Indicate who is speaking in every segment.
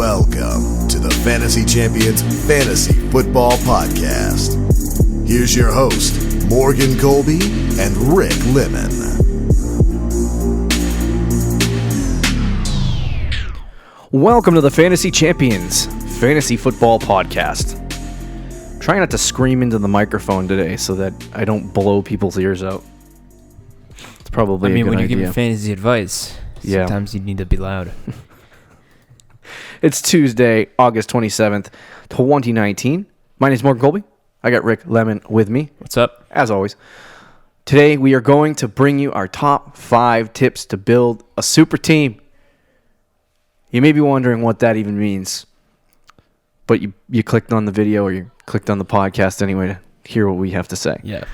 Speaker 1: Welcome to the Fantasy Champions Fantasy Football Podcast. Here's your host, Morgan Colby and Rick Lemon.
Speaker 2: Welcome to the Fantasy Champions Fantasy Football Podcast. Try not to scream into the microphone today so that I don't blow people's ears out. It's probably a good
Speaker 3: when you're
Speaker 2: idea.
Speaker 3: giving fantasy advice, sometimes you need to be loud.
Speaker 2: It's Tuesday, August 27th, 2019. My name is Morgan Colby. I got Rick Lemon with me.
Speaker 3: What's up?
Speaker 2: As always. Today we are going to bring you our top 5 tips to build a super team. You may be wondering what that even means, but you clicked on the video or you clicked on the podcast anyway to hear what we have to say.
Speaker 3: Yeah.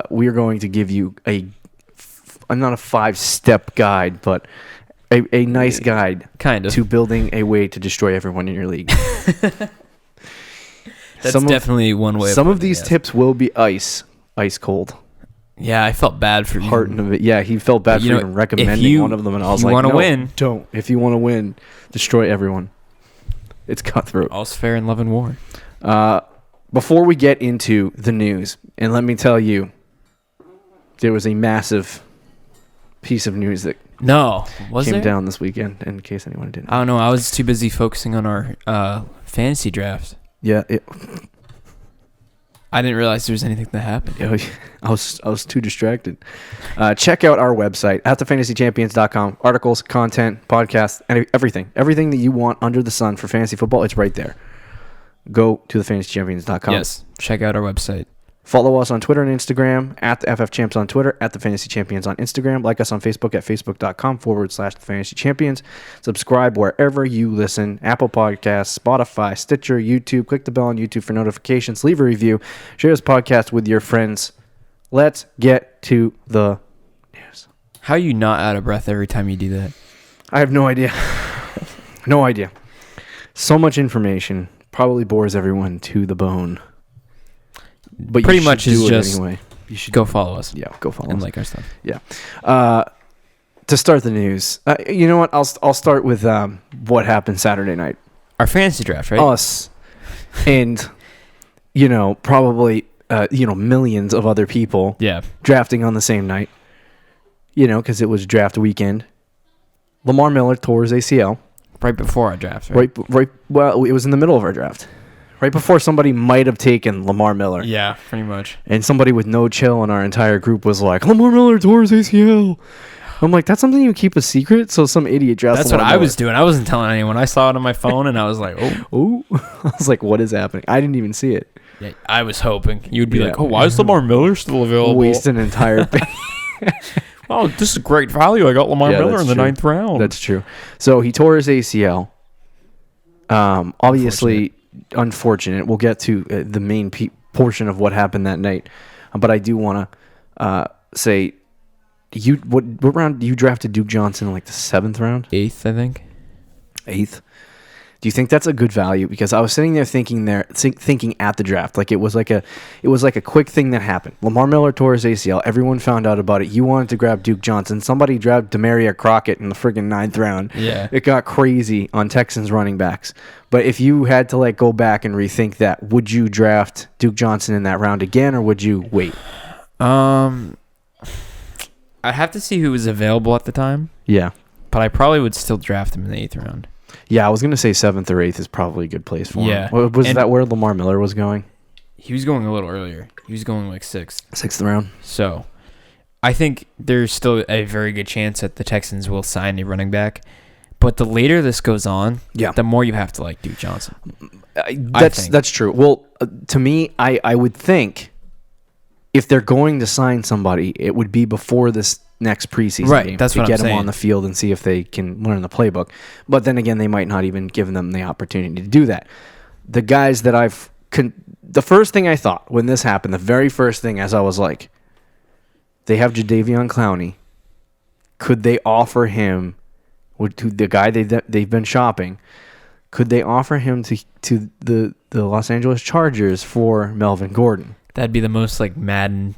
Speaker 2: We are going to give you not a 5-step guide, but a nice guide
Speaker 3: kind of
Speaker 2: to building a way to destroy everyone in your league.
Speaker 3: That's definitely one way.
Speaker 2: Some of these tips will be ice cold.
Speaker 3: Yeah, I felt bad for
Speaker 2: Part of it. Yeah, he felt bad for even recommending one of them, and I was like,
Speaker 3: "No, win,
Speaker 2: don't. If you want to win, destroy everyone." It's cutthroat.
Speaker 3: All's fair in love and war.
Speaker 2: Before we get into the news, and let me tell you, there was a massive piece of news that came down this weekend, in case anyone didn't.
Speaker 3: I don't know. I was too busy focusing on our fantasy draft.
Speaker 2: Yeah.
Speaker 3: I didn't realize there was anything that happened.
Speaker 2: I was too distracted. Check out our website at thefantasychampions.com. Articles, content, podcasts, and everything that you want under the sun for fantasy football, it's right there. Go to thefantasychampions.com.
Speaker 3: Yes, check out our website.
Speaker 2: Follow us on Twitter and Instagram at the FFChamps on Twitter, at the Fantasy Champions on Instagram. Like us on Facebook at facebook.com/thefantasychampions. Subscribe wherever you listen. Apple Podcasts, Spotify, Stitcher, YouTube. Click the bell on YouTube for notifications. Leave a review. Share this podcast with your friends. Let's get to the news.
Speaker 3: How are you not out of breath every time you do that?
Speaker 2: I have no idea. No idea. So much information. Probably bores everyone to the bone. But
Speaker 3: pretty much is just
Speaker 2: anyway.
Speaker 3: You should go follow us.
Speaker 2: Yeah, go follow us
Speaker 3: and like our stuff.
Speaker 2: Yeah. To start the news, you know what? I'll start with what happened Saturday night.
Speaker 3: Our fantasy draft, right?
Speaker 2: Us and probably millions of other people.
Speaker 3: Yeah.
Speaker 2: Drafting on the same night. Because it was draft weekend. Lamar Miller tore his ACL.
Speaker 3: Right before our draft, right?
Speaker 2: Right. Well, it was in the middle of our draft. Right before somebody might have taken Lamar Miller.
Speaker 3: Yeah, pretty much.
Speaker 2: And somebody with no chill in our entire group was like, Lamar Miller tore his ACL. I'm like, that's something you keep a secret? So some idiot drafted
Speaker 3: That's what I was doing. I wasn't telling anyone. I saw it on my phone, and I was like, oh.
Speaker 2: I was like, what is happening? I didn't even see it.
Speaker 3: Yeah, I was hoping. You'd be like, why is Lamar Miller still available?
Speaker 2: Waste an entire
Speaker 3: Oh, this is great value. I got Lamar Miller in the 9th round.
Speaker 2: That's true. So he tore his ACL. Obviously, unfortunate. We'll get to the main portion of what happened that night. But I do want to say, what round you drafted Duke Johnson in, like the 7th round?
Speaker 3: 8th, I think.
Speaker 2: 8th. Do you think that's a good value? Because I was sitting there thinking at the draft, like it was like a quick thing that happened. Lamar Miller tore his ACL. Everyone found out about it. You wanted to grab Duke Johnson. Somebody grabbed Demaria Crockett in the friggin' 9th round.
Speaker 3: Yeah.
Speaker 2: It got crazy on Texans running backs. But if you had to go back and rethink that, would you draft Duke Johnson in that round again, or would you wait?
Speaker 3: I'd have to see who was available at the time.
Speaker 2: Yeah.
Speaker 3: But I probably would still draft him in the 8th round.
Speaker 2: Yeah, I was going to say 7th or 8th is probably a good place for him.
Speaker 3: Yeah.
Speaker 2: Was that where Lamar Miller was going?
Speaker 3: He was going a little earlier. He was going like 6th.
Speaker 2: 6th round.
Speaker 3: So, I think there's still a very good chance that the Texans will sign a running back. But the later this goes on, the more you have to like Duke Johnson.
Speaker 2: That's true. Well, to me, I would think if they're going to sign somebody, it would be before this next preseason game
Speaker 3: that's
Speaker 2: to
Speaker 3: what
Speaker 2: get
Speaker 3: I'm
Speaker 2: them on the field and see if they can learn the playbook. But then again, they might not even give them the opportunity to do that. The guys that the first thing I thought when this happened, the very first thing, as I was like, they have Jadeveon Clowney. Could they offer him, to the guy they've been shopping, could they offer him to the Los Angeles Chargers for Melvin Gordon?
Speaker 3: That'd be the most Madden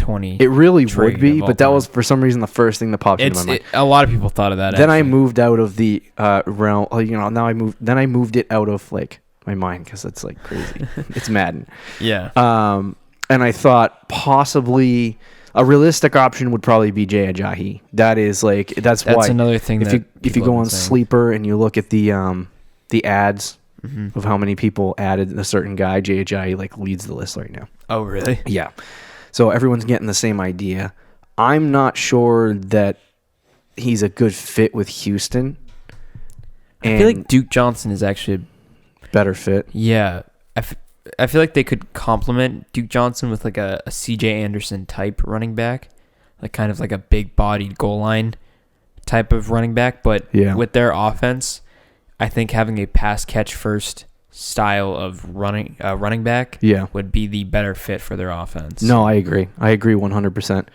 Speaker 3: 2020.
Speaker 2: It really
Speaker 3: trade
Speaker 2: would be,
Speaker 3: of all
Speaker 2: but that
Speaker 3: time.
Speaker 2: was for some reason the first thing that popped into my mind.
Speaker 3: A lot of people thought of that.
Speaker 2: Then I
Speaker 3: actually.
Speaker 2: moved out of the realm. Now I moved. Then I moved it out of like my mind because it's like crazy. It's Madden.
Speaker 3: Yeah.
Speaker 2: And I thought possibly a realistic option would probably be Jay Ajayi. That's why
Speaker 3: another thing.
Speaker 2: If you go on Sleeper and you look at the ads
Speaker 3: Mm-hmm.
Speaker 2: of how many people added a certain guy, Jay Ajayi like leads the list right now.
Speaker 3: Oh, really?
Speaker 2: Yeah. So everyone's getting the same idea. I'm not sure that he's a good fit with Houston.
Speaker 3: I feel like Duke Johnson is actually
Speaker 2: a better fit.
Speaker 3: Yeah. I feel like they could complement Duke Johnson with like a CJ Anderson type running back, like kind of like a big bodied goal line type of running back. But with their offense, I think having a pass catch first style of running back would be the better fit for their offense.
Speaker 2: No, I agree 100%.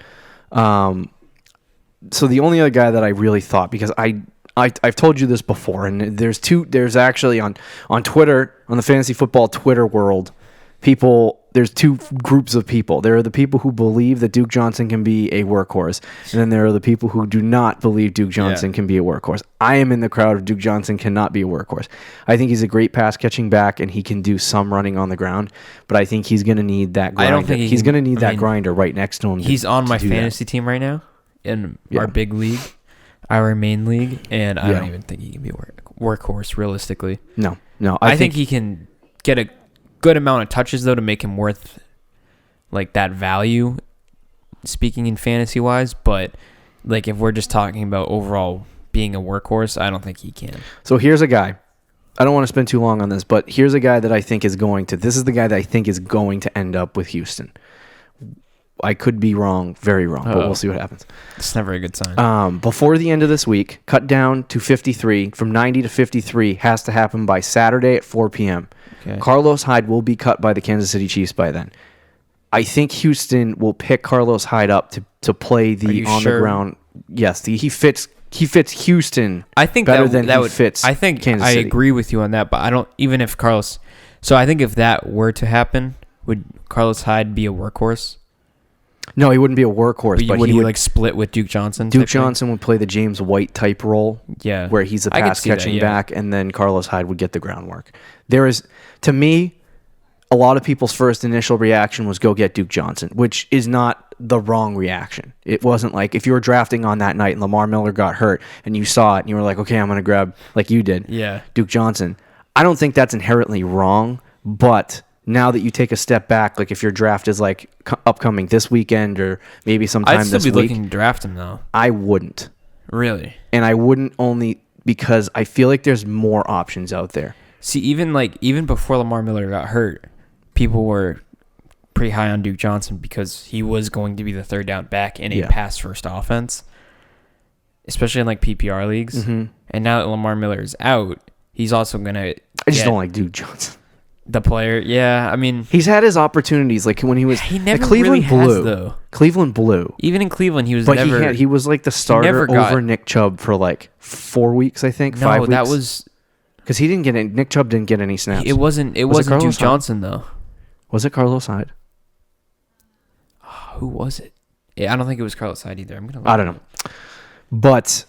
Speaker 2: So the only other guy that I really thought, because I've told you this before, and there's actually on Twitter, on the fantasy football Twitter world, there's two groups of people. There are the people who believe that Duke Johnson can be a workhorse, and then there are the people who do not believe Duke Johnson can be a workhorse. I am in the crowd of Duke Johnson cannot be a workhorse. I think he's a great pass catching back, and he can do some running on the ground, but I think he's going to need that grinder.
Speaker 3: I don't think
Speaker 2: he's going to need that grinder right next to him.
Speaker 3: He's on my fantasy team right now in our big league, our main league, and I don't even think he can be a workhorse realistically.
Speaker 2: No.
Speaker 3: I think he can get a good amount of touches though to make him worth like that value, speaking in fantasy wise, but like if we're just talking about overall being a workhorse, I don't think he can.
Speaker 2: So here's a guy. I don't want to spend too long on this, but here's a guy that I think is going to end up with Houston. I could be wrong, very wrong, but we'll see what happens.
Speaker 3: It's never a good sign.
Speaker 2: Before the end of this week, cut down to 53, from 90 to 53 has to happen by Saturday at 4 p.m. Okay. Carlos Hyde will be cut by the Kansas City Chiefs by then. I think Houston will pick Carlos Hyde up to play the on the ground. Yes, he fits Houston.
Speaker 3: I think
Speaker 2: better than he fits.
Speaker 3: I think
Speaker 2: Kansas City.
Speaker 3: agree with you on that, but I don't. Even if Carlos, so I think if that were to happen, would Carlos Hyde be a workhorse?
Speaker 2: No, he wouldn't be a workhorse. But
Speaker 3: would he like split with Duke Johnson?
Speaker 2: Duke Johnson would play the James White type role.
Speaker 3: Yeah,
Speaker 2: where he's a pass catching back, and then Carlos Hyde would get the groundwork. There is, to me, a lot of people's first initial reaction was go get Duke Johnson, which is not the wrong reaction. It wasn't like if you were drafting on that night and Lamar Miller got hurt and you saw it and you were like, okay, I'm going to grab, like you did, Duke Johnson. I don't think that's inherently wrong, but now that you take a step back, like if your draft is like upcoming this weekend or maybe sometime this week.
Speaker 3: I'd still be looking to draft him though.
Speaker 2: I wouldn't.
Speaker 3: Really?
Speaker 2: And I wouldn't only because I feel like there's more options out there.
Speaker 3: See, even before Lamar Miller got hurt, people were pretty high on Duke Johnson because he was going to be the third down back in a pass-first offense, especially in like PPR leagues. Mm-hmm. And now that Lamar Miller is out, he's also going to
Speaker 2: I just don't like Duke Johnson.
Speaker 3: The player, yeah. I mean,
Speaker 2: he's had his opportunities, like when he was
Speaker 3: never
Speaker 2: Cleveland
Speaker 3: really
Speaker 2: Blue.
Speaker 3: Has, though.
Speaker 2: Cleveland Blue.
Speaker 3: Even in Cleveland, he was
Speaker 2: but
Speaker 3: never.
Speaker 2: He was like the starter over Nick Chubb for like 4 weeks, I think. 5 weeks.
Speaker 3: That was
Speaker 2: because he didn't get any. Nick Chubb didn't get any snaps.
Speaker 3: It wasn't Duke Johnson though.
Speaker 2: Was it Carlos Hyde?
Speaker 3: Who was it? Yeah, I don't think it was Carlos Hyde either.
Speaker 2: I don't know, but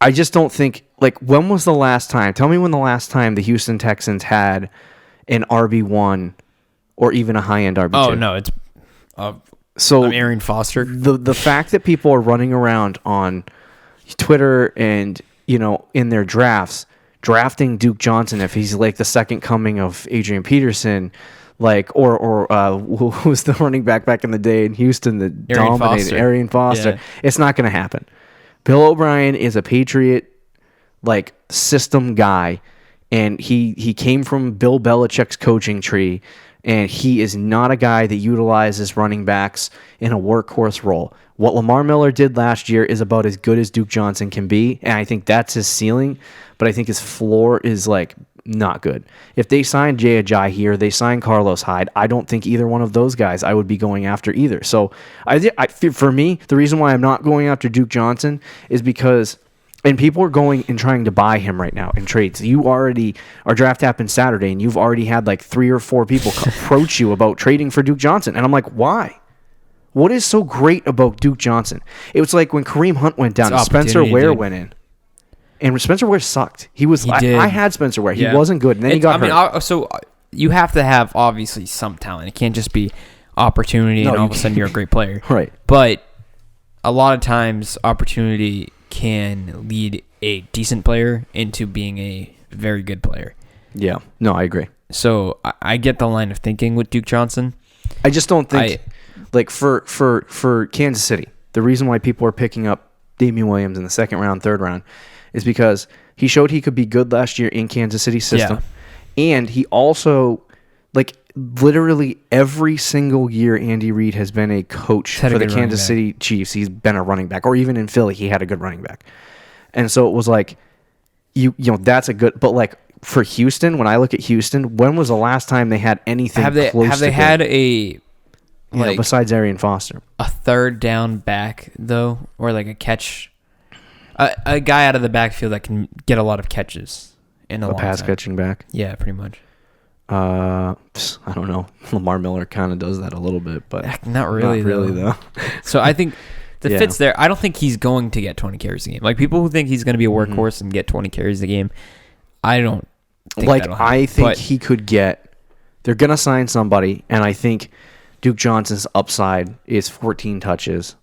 Speaker 2: I just don't think. Like, when was the last time? Tell me when the last time the Houston Texans had an RB1 or even a high-end RB2.
Speaker 3: Oh, no, it's Arian Foster.
Speaker 2: The fact that people are running around on Twitter and, in their drafts, drafting Duke Johnson if he's like the second coming of Adrian Peterson, like, or who was the running back in the day in Houston that dominated? Arian Foster. Yeah. It's not going to happen. Bill O'Brien is a Patriot like system guy, and he came from Bill Belichick's coaching tree, and he is not a guy that utilizes running backs in a workhorse role. What Lamar Miller did last year is about as good as Duke Johnson can be, and I think that's his ceiling, but I think his floor is like not good. If they sign Jay Ajayi here, they sign Carlos Hyde, I don't think either one of those guys I would be going after either. So for me, the reason why I'm not going after Duke Johnson is because and people are going and trying to buy him right now in trades. Our draft happened Saturday, and you've already had like 3 or 4 people approach you about trading for Duke Johnson. And I'm like, why? What is so great about Duke Johnson? It was like when Kareem Hunt went down and Spencer Ware went in. And Spencer Ware sucked. I had Spencer Ware. He wasn't good. And then he got hurt.
Speaker 3: So you have to have, obviously, some talent. It can't just be opportunity and all of a sudden you're a great player.
Speaker 2: Right.
Speaker 3: But a lot of times, opportunity can lead a decent player into being a very good player.
Speaker 2: Yeah. No, I agree.
Speaker 3: So I get the line of thinking with Duke Johnson.
Speaker 2: I just don't think, for Kansas City, the reason why people are picking up Damian Williams in the second round, third round, is because he showed he could be good last year in Kansas City's system. Yeah. And he also, literally every single year Andy Reid has been a coach for the Kansas City Chiefs. He's been a running back. Or even in Philly, he had a good running back. And so it was that's a good, but for Houston, when I look at Houston, when was the last time they had anything close to
Speaker 3: Have they had a,
Speaker 2: besides Arian Foster?
Speaker 3: A third down back, though? Or a catch? A guy out of the backfield that can get a lot of catches in a
Speaker 2: pass catching back?
Speaker 3: Yeah, pretty much.
Speaker 2: I don't know. Lamar Miller kind of does that a little bit, but
Speaker 3: not really though. So I think the fit's there. I don't think he's going to get 20 carries a game. People who think he's going to be a workhorse and get 20 carries a game, I don't think that'll happen.
Speaker 2: I think he could get. They're going to sign somebody, and I think Duke Johnson's upside is 14 touches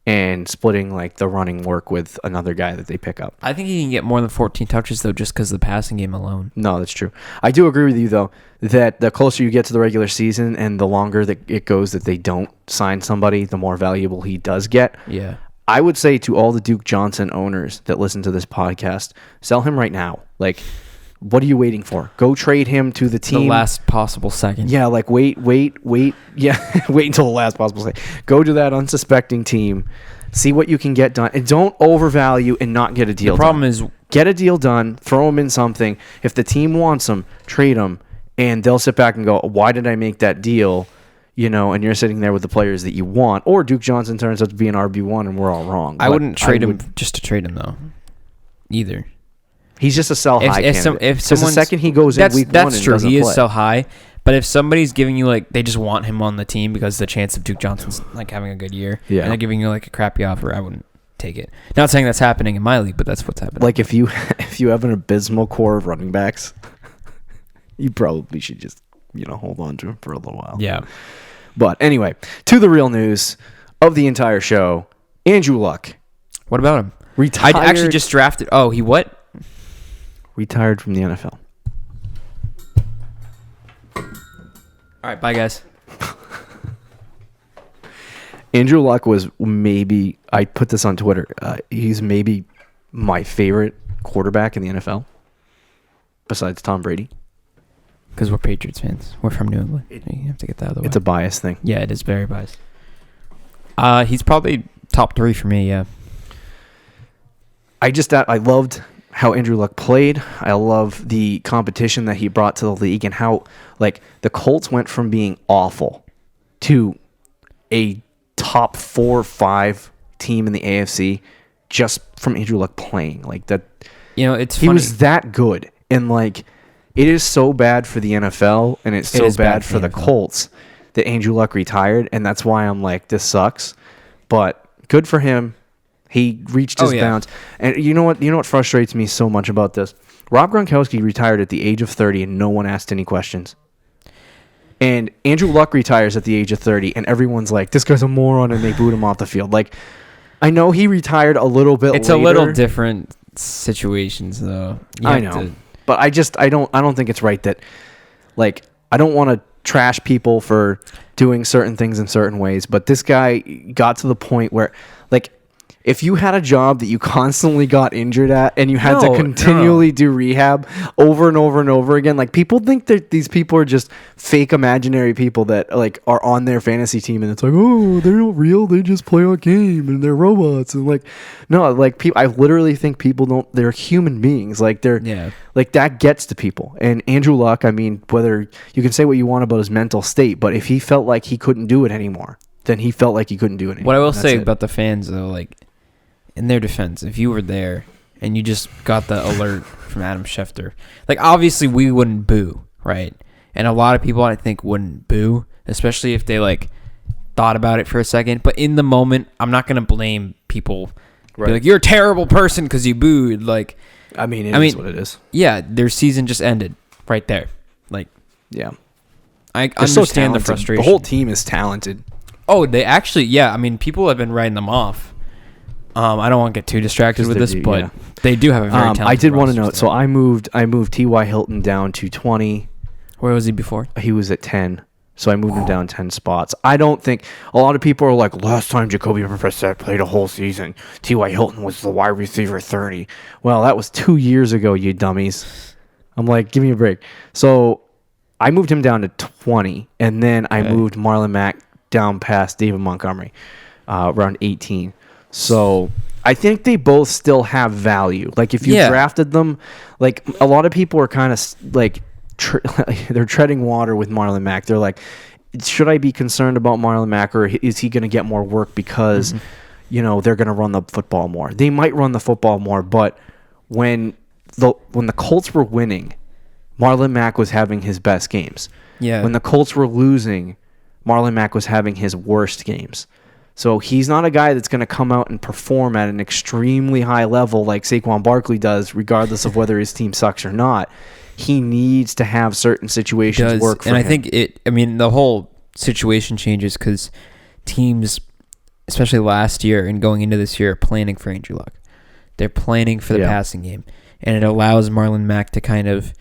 Speaker 2: and splitting the running work with another guy that they pick up.
Speaker 3: I think he can get more than 14 touches though, just because of the passing game alone.
Speaker 2: No, that's true. I do agree with you though that the closer you get to the regular season and the longer that it goes that they don't sign somebody, the more valuable he does get.
Speaker 3: Yeah.
Speaker 2: I would say to all the Duke Johnson owners that listen to this podcast, sell him right now. What are you waiting for? Go trade him to the team.
Speaker 3: The last possible second.
Speaker 2: Yeah, wait. Yeah, wait until the last possible second. Go to that unsuspecting team. See what you can get done. And don't overvalue and not get a deal done.
Speaker 3: The problem is...
Speaker 2: Get a deal done. Throw him in something. If the team wants him, trade him. And they'll sit back and go, why did I make that deal? And you're sitting there with the players that you want. Or Duke Johnson turns out to be an RB1 and we're all wrong.
Speaker 3: I wouldn't trade him just to trade him, though. Either.
Speaker 2: He's just a sell-high candidate.
Speaker 3: If
Speaker 2: the second he goes in week one and doesn't play. That's true.
Speaker 3: He is sell-high. But if somebody's giving you, they just want him on the team because the chance of Duke Johnson's, having a good year, and they're giving you, a crappy offer, I wouldn't take it. Not saying that's happening in my league, but that's what's happening.
Speaker 2: If you have an abysmal core of running backs, you probably should just, hold on to him for a little while.
Speaker 3: Yeah.
Speaker 2: But anyway, to the real news of the entire show, Andrew Luck.
Speaker 3: What about him?
Speaker 2: Retired.
Speaker 3: I actually just drafted. Oh, he what?
Speaker 2: Retired from the NFL.
Speaker 3: All right, bye, guys.
Speaker 2: Andrew Luck was maybe, I put this on Twitter, he's maybe my favorite quarterback in the NFL, besides Tom Brady.
Speaker 3: Because we're Patriots fans. We're from New England. You have to get that out of the way.
Speaker 2: It's a bias thing.
Speaker 3: Yeah, it is very biased. He's probably top 3 for me, yeah.
Speaker 2: I loved how Andrew Luck played. I love the competition that he brought to the league and how the Colts went from being awful to a top 4 or 5 team in the AFC just from Andrew Luck playing that.
Speaker 3: It's
Speaker 2: he
Speaker 3: funny.
Speaker 2: was that good, and it is so bad for the NFL and it's so bad for the Colts that Andrew Luck retired, and that's why I'm this sucks. But good for him. He reached his bounds. And you know what frustrates me so much about this? Rob Gronkowski retired at the age of 30 and no one asked any questions. And Andrew Luck retires at the age of 30 and everyone's like, this guy's a moron, and they boot him off the field. I know he retired a little bit
Speaker 3: It's
Speaker 2: later.
Speaker 3: a little different situations though.
Speaker 2: I know. But I don't think it's right that I don't want to trash people for doing certain things in certain ways, but this guy got to the point where if you had a job that you constantly got injured at and you had to continually do rehab over and over and over again, people think that these people are just fake imaginary people that are on their fantasy team, and it's oh, they're not real, they just play a game and they're robots, and people, I literally think people don't, they're human beings, that gets to people. And Andrew Luck, whether you can say what you want about his mental state, but if he felt like he couldn't do it anymore, then he felt like he couldn't do it anymore.
Speaker 3: What I will say about the fans though, in their defense, if you were there and you just got the alert from Adam Schefter, obviously we wouldn't boo, right? And a lot of people I think wouldn't boo, especially if they thought about it for a second. But in the moment, I'm not going to blame people.
Speaker 2: Right.
Speaker 3: Be like, you're a terrible person because you booed. Like,
Speaker 2: I mean, it is what it is.
Speaker 3: Yeah, their season just ended right there. Like,
Speaker 2: yeah.
Speaker 3: I
Speaker 2: They're
Speaker 3: understand the frustration.
Speaker 2: The whole team is talented.
Speaker 3: Oh, they actually, yeah. I mean, people have been writing them off. I don't want to get too distracted with this, but they do have a very talented
Speaker 2: I did want to note,
Speaker 3: still.
Speaker 2: so I moved T.Y. Hilton down to 20.
Speaker 3: Where was he before?
Speaker 2: He was at 10. So I moved him down 10 spots. I don't think a lot of people are like, last time Jacoby Brissett played a whole season, T.Y. Hilton was the wide receiver 30. Well, that was 2 years ago, you dummies. I'm like, give me a break. So I moved him down to 20, and then I moved Marlon Mack down past David Montgomery around 18. So I think they both still have value. Like if you drafted them, like a lot of people are kind of like they're treading water with Marlon Mack. They're like, should I be concerned about Marlon Mack, or is he going to get more work because they're going to run the football more? They might run the football more, but when the Colts were winning, Marlon Mack was having his best games.
Speaker 3: Yeah.
Speaker 2: When the Colts were losing, Marlon Mack was having his worst games. So he's not a guy that's going to come out and perform at an extremely high level like Saquon Barkley does, regardless of whether his team sucks or not. He needs to have certain situations work for him.
Speaker 3: And I think the whole situation changes because teams, especially last year and going into this year, are planning for Andrew Luck. They're planning for the passing game. And it allows Marlon Mack to kind of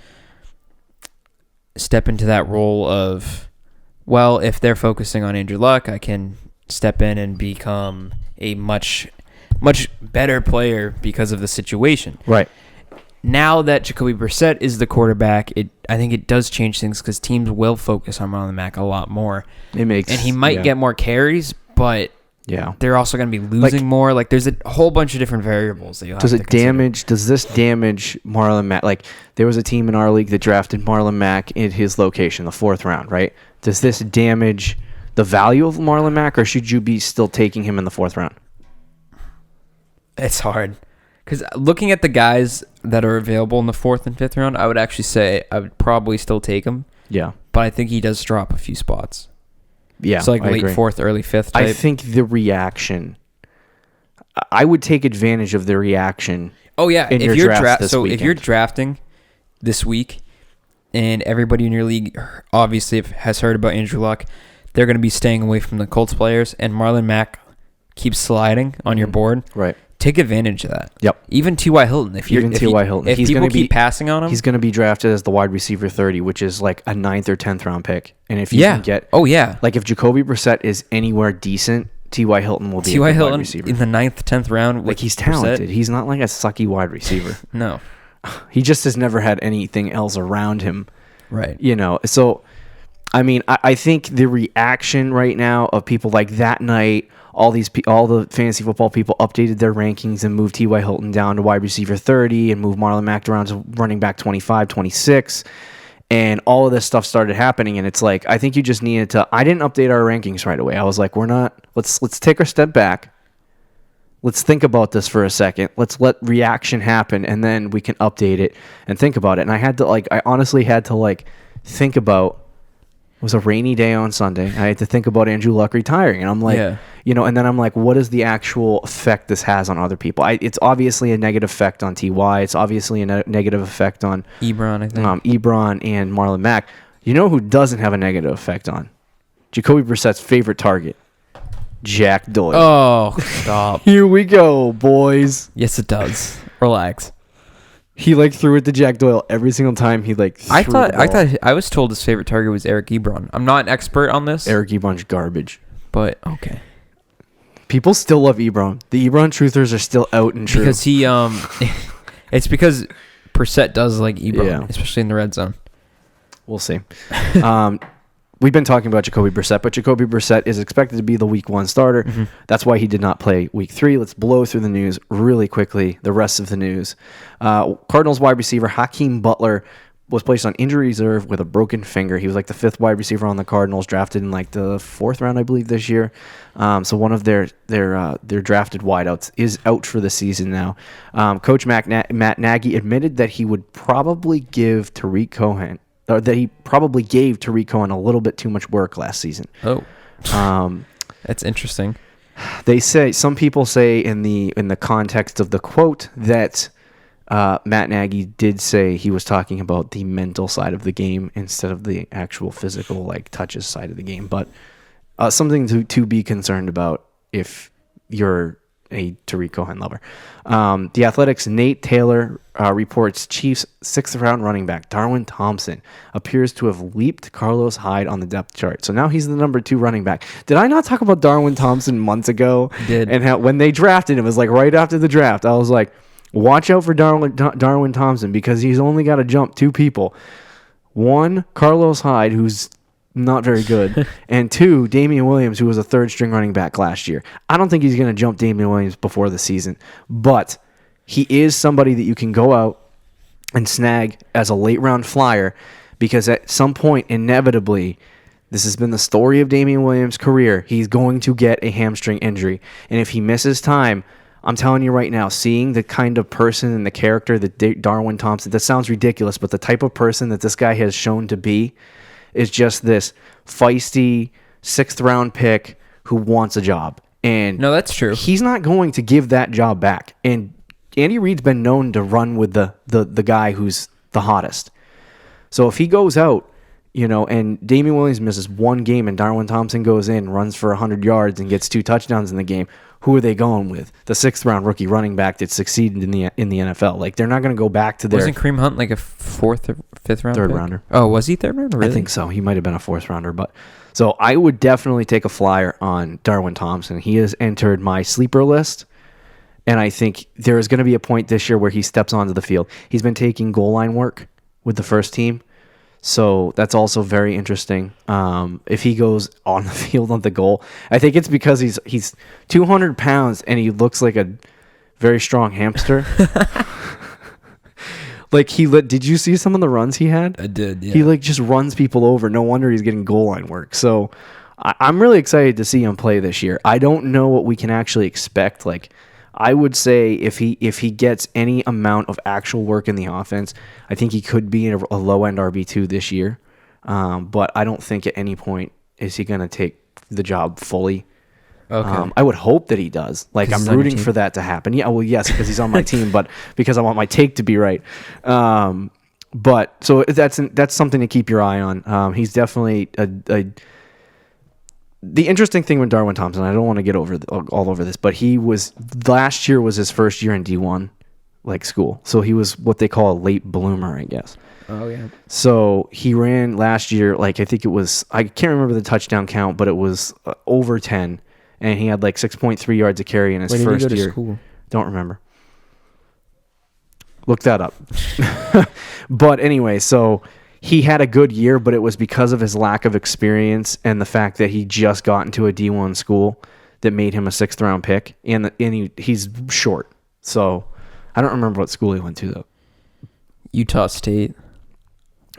Speaker 3: step into that role of, well, if they're focusing on Andrew Luck, I can step in and become a much, much better player because of the situation.
Speaker 2: Right.
Speaker 3: Now that Jacoby Brissett is the quarterback, I think it does change things because teams will focus on Marlon Mack a lot more. And he might get more carries, but they're also going to be losing more. Like there's a whole bunch of different variables that you have to consider.
Speaker 2: Does this damage Marlon Mack? Like there was a team in our league that drafted Marlon Mack in his location, the 4th round, right? Does this damage the value of Marlon Mack, or should you be still taking him in the 4th round?
Speaker 3: It's hard. Because looking at the guys that are available in the 4th and 5th round, I would actually say I would probably still take him.
Speaker 2: Yeah.
Speaker 3: But I think he does drop a few spots.
Speaker 2: Yeah,
Speaker 3: so like late 4th, early 5th type.
Speaker 2: I think the reaction, I would take advantage of the reaction.
Speaker 3: Oh yeah,
Speaker 2: if
Speaker 3: you're drafting this week, and everybody in your league obviously has heard about Andrew Luck, they're going to be staying away from the Colts players, and Marlon Mack keeps sliding on your board.
Speaker 2: Right.
Speaker 3: Take advantage of that.
Speaker 2: Yep.
Speaker 3: Even T.Y. Hilton. If people keep passing on him,
Speaker 2: he's going to be drafted as the wide receiver 30, which is like a 9th or 10th round pick. And if you can get, like if Jacoby Brissett is anywhere decent, T.Y. Hilton will be a wide receiver
Speaker 3: in the 9th, 10th round.
Speaker 2: Like he's talented. He's not like a sucky wide receiver.
Speaker 3: No,
Speaker 2: he just has never had anything else around him.
Speaker 3: Right.
Speaker 2: So I mean, I think the reaction right now of people like that night. All the fantasy football people updated their rankings and moved T.Y. Hilton down to wide receiver 30 and moved Marlon Mack down to running back 25, 26. And all of this stuff started happening. And it's like, I think you just needed to, I didn't update our rankings right away. I was like, let's take a step back. Let's think about this for a second. Let's let reaction happen. And then we can update it and think about it. And I honestly had to think about, it was a rainy day on Sunday. I had to think about Andrew Luck retiring. And I'm like, and then I'm like, what is the actual effect this has on other people? It's obviously a negative effect on T.Y. It's obviously a negative effect on
Speaker 3: Ebron, I think.
Speaker 2: Ebron and Marlon Mack. You know who doesn't have a negative effect on? Jacoby Brissett's favorite target, Jack Doyle.
Speaker 3: Oh, stop.
Speaker 2: Here we go, boys.
Speaker 3: Yes, it does. Relax.
Speaker 2: He threw it to Jack Doyle every single time he threw
Speaker 3: I thought I was told his favorite target was Eric Ebron. I'm not an expert on this.
Speaker 2: Eric Ebron's garbage.
Speaker 3: But okay.
Speaker 2: People still love Ebron. The Ebron truthers are still out and true.
Speaker 3: Because he it's because Brissett does like Ebron, especially in the red zone.
Speaker 2: We'll see. We've been talking about Jacoby Brissett, but Jacoby Brissett is expected to be the week 1 starter. Mm-hmm. That's why he did not play week 3. Let's blow through the news really quickly, the rest of the news. Cardinals wide receiver Hakeem Butler was placed on injury reserve with a broken finger. He was the 5th wide receiver on the Cardinals, drafted in the 4th round, I believe, this year. So one of their drafted wideouts is out for the season now. Coach Matt Nagy admitted that he would probably give Tariq Cohen, or that he probably gave Tariq Cohen a little bit too much work last season.
Speaker 3: Oh. That's interesting.
Speaker 2: Some people say in the context of the quote that Matt Nagy did say he was talking about the mental side of the game instead of the actual physical, like, touches side of the game. But something to be concerned about if you're a Tariq Cohen lover. The Athletics' Nate Taylor reports Chiefs' 6th-round running back Darwin Thompson appears to have leaped Carlos Hyde on the depth chart. So now he's the number 2 running back. Did I not talk about Darwin Thompson months ago?
Speaker 3: You did.
Speaker 2: And how when they drafted him, it was like right after the draft, I was like, watch out for Darwin Thompson because he's only got to jump 2 people. 1, Carlos Hyde, who's not very good, and 2, Damian Williams, who was a 3rd-string running back last year. I don't think he's going to jump Damian Williams before the season, but he is somebody that you can go out and snag as a late-round flyer because at some point, inevitably, this has been the story of Damian Williams' career, he's going to get a hamstring injury, and if he misses time, I'm telling you right now, seeing the kind of person and the character that Darwin Thompson, that sounds ridiculous, but the type of person that this guy has shown to be is just this feisty 6th-round pick who wants a job. And
Speaker 3: no, that's true.
Speaker 2: He's not going to give that job back. And Andy Reid's been known to run with the guy who's the hottest. So if he goes out, and Damian Williams misses 1 game and Darwin Thompson goes in, runs for 100 yards and gets 2 touchdowns in the game, who are they going with? The 6th-round rookie running back that succeeded in the NFL. Like, they're not going to go back to their...
Speaker 3: Wasn't Kareem Hunt like a 4th or 5th round
Speaker 2: 3rd
Speaker 3: pick?
Speaker 2: rounder.
Speaker 3: Oh, was he 3rd rounder? Really?
Speaker 2: I think so. He might have been a 4th rounder. But so I would definitely take a flyer on Darwin Thompson. He has entered my sleeper list, and I think there is going to be a point this year where he steps onto the field. He's been taking goal line work with the first team. So that's also very interesting. If he goes on the field on the goal, I think it's because he's 200 pounds and he looks like a very strong hamster. Like did you see some of the runs he had?
Speaker 3: I did. Yeah.
Speaker 2: He just runs people over. No wonder he's getting goal line work. So I'm really excited to see him play this year. I don't know what we can actually expect. I would say if he gets any amount of actual work in the offense, I think he could be a low-end RB2 this year. But I don't think at any point is he going to take the job fully.
Speaker 3: Okay.
Speaker 2: I would hope that he does. I'm rooting for that to happen. Yeah, well, yes, because he's on my team, but because I want my take to be right. But so that's something to keep your eye on. He's definitely the interesting thing with Darwin Thompson, I don't want to get all over this, but last year was his first year in D1 school. So he was what they call a late bloomer, I guess.
Speaker 3: Oh, yeah.
Speaker 2: So he ran last year, I think it was, I can't remember the touchdown count, but it was over 10. And he had 6.3 yards a carry in his first year. Where did he go to school? Don't remember. Look that up. But anyway, so he had a good year, but it was because of his lack of experience and the fact that he just got into a D1 school that made him a 6th-round pick. And he's short. So I don't remember what school he went to, though.
Speaker 3: Utah State.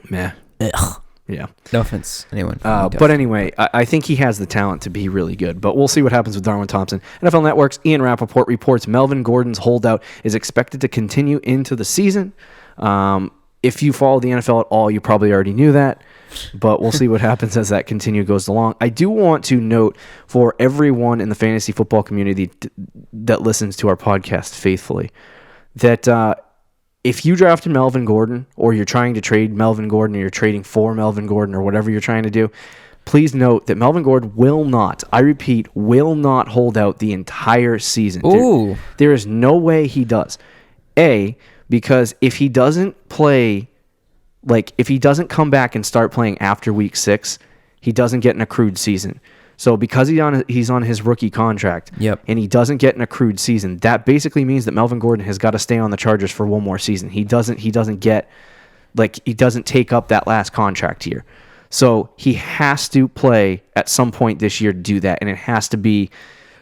Speaker 2: Meh.
Speaker 3: Ugh.
Speaker 2: Yeah.
Speaker 3: No offense, anyone.
Speaker 2: But anyway, I think he has the talent to be really good. But we'll see what happens with Darwin Thompson. NFL Network's Ian Rappaport reports Melvin Gordon's holdout is expected to continue into the season. If you follow the NFL at all, you probably already knew that. But we'll see what happens as that goes along. I do want to note for everyone in the fantasy football community that listens to our podcast faithfully that if you drafted Melvin Gordon or you're trying to trade Melvin Gordon or you're trading for Melvin Gordon or whatever you're trying to do, please note that Melvin Gordon will not hold out the entire season.
Speaker 3: Ooh.
Speaker 2: There is no way he does. Because if he doesn't play, if he doesn't come back and start playing after week 6, he doesn't get an accrued season. So because he's on his rookie contract, and he doesn't get an accrued season, that basically means that Melvin Gordon has got to stay on the Chargers for one more season. He doesn't take up that last contract year. So he has to play at some point this year to do that, and it has to be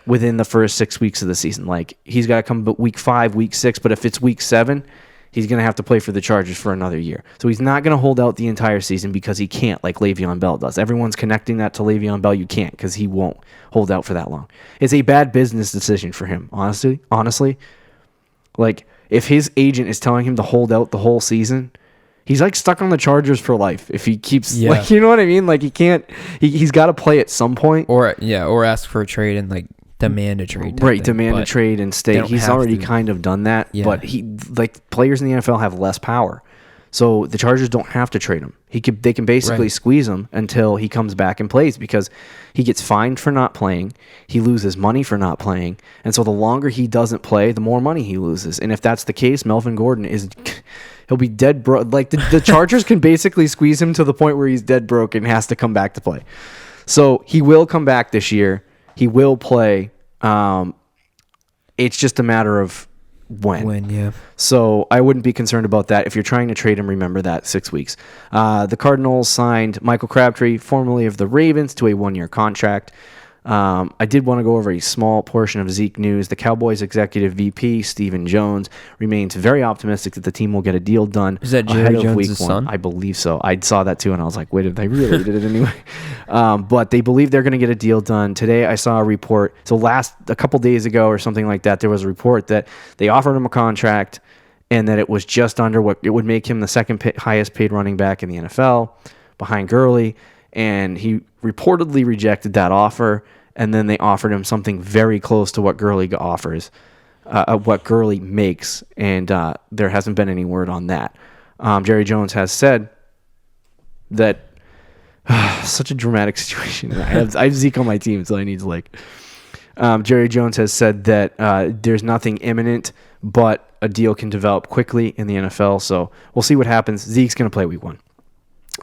Speaker 2: within the first 6 weeks of the season. He's got to come week 5, week 6, but if it's week 7, he's going to have to play for the Chargers for another year. So he's not going to hold out the entire season because he can't like Le'Veon Bell does. Everyone's connecting that to Le'Veon Bell. You can't because he won't hold out for that long. It's a bad business decision for him, honestly. If his agent is telling him to hold out the whole season, He's like stuck on the Chargers for life if he keeps like, you know what I mean? Like he can't. He's got to play at some point,
Speaker 3: or ask for a trade and like demand a trade.
Speaker 2: Right, demand a trade and stay. He's already kind of done that, but players in the NFL have less power. So the Chargers don't have to trade him. They can basically squeeze him until he comes back and plays, because he gets fined for not playing. He loses money for not playing. And so the longer he doesn't play, the more money he loses. And if that's the case, Melvin Gordon he'll be dead broke. Like the Chargers can basically squeeze him to the point where he's dead broke and has to come back to play. So he will come back this year. He will play. It's just a matter of when. So I wouldn't be concerned about that. If you're trying to trade him, remember that 6 weeks. The Cardinals signed Michael Crabtree, formerly of the Ravens, to a 1-year contract. I did want to go over a small portion of Zeke news. The Cowboys executive VP, Stephen Jones, remains very optimistic that the team will get a deal done.
Speaker 3: Is that Jerry Jones' son?
Speaker 2: I believe so. I saw that too, and I was like, wait, did they really did it anyway? But they believe they're going to get a deal done. Today, I saw a report. So a couple days ago or something like that, there was a report that they offered him a contract and that it was just under what it would make him the second highest paid running back in the NFL, behind Gurley. And he reportedly rejected that offer, and then they offered him something very close to what Gurley offers, what Gurley makes, and there hasn't been any word on that. Jerry Jones has said that such a dramatic situation. I have Zeke on my team, so I need to Jerry Jones has said that there's nothing imminent, but a deal can develop quickly in the NFL. So we'll see what happens. Zeke's going to play week 1.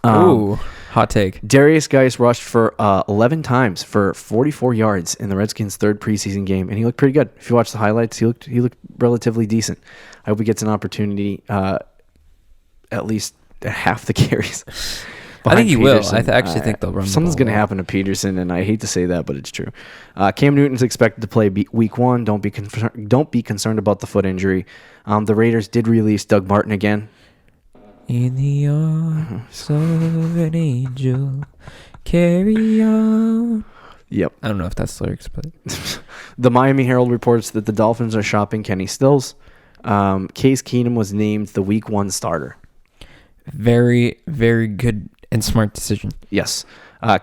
Speaker 3: Ooh, hot take.
Speaker 2: Darius Geis rushed for 11 times for 44 yards in the Redskins' third preseason game, and he looked pretty good. If you watch the highlights, he looked relatively decent. I hope he gets an opportunity at least at half the carries.
Speaker 3: I think he will. I actually think they'll run.
Speaker 2: Something's going to happen to Peterson, and I hate to say that, but it's true. Cam Newton's expected to play week 1. Don't be concerned about the foot injury. The Raiders did release Doug Martin again.
Speaker 3: In the arms of an angel, carry on.
Speaker 2: Yep.
Speaker 3: I don't know if that's lyrics, but
Speaker 2: the Miami Herald reports that the Dolphins are shopping Kenny Stills. Case Keenum was named the week 1 starter.
Speaker 3: Very, very good and smart decision.
Speaker 2: Yes.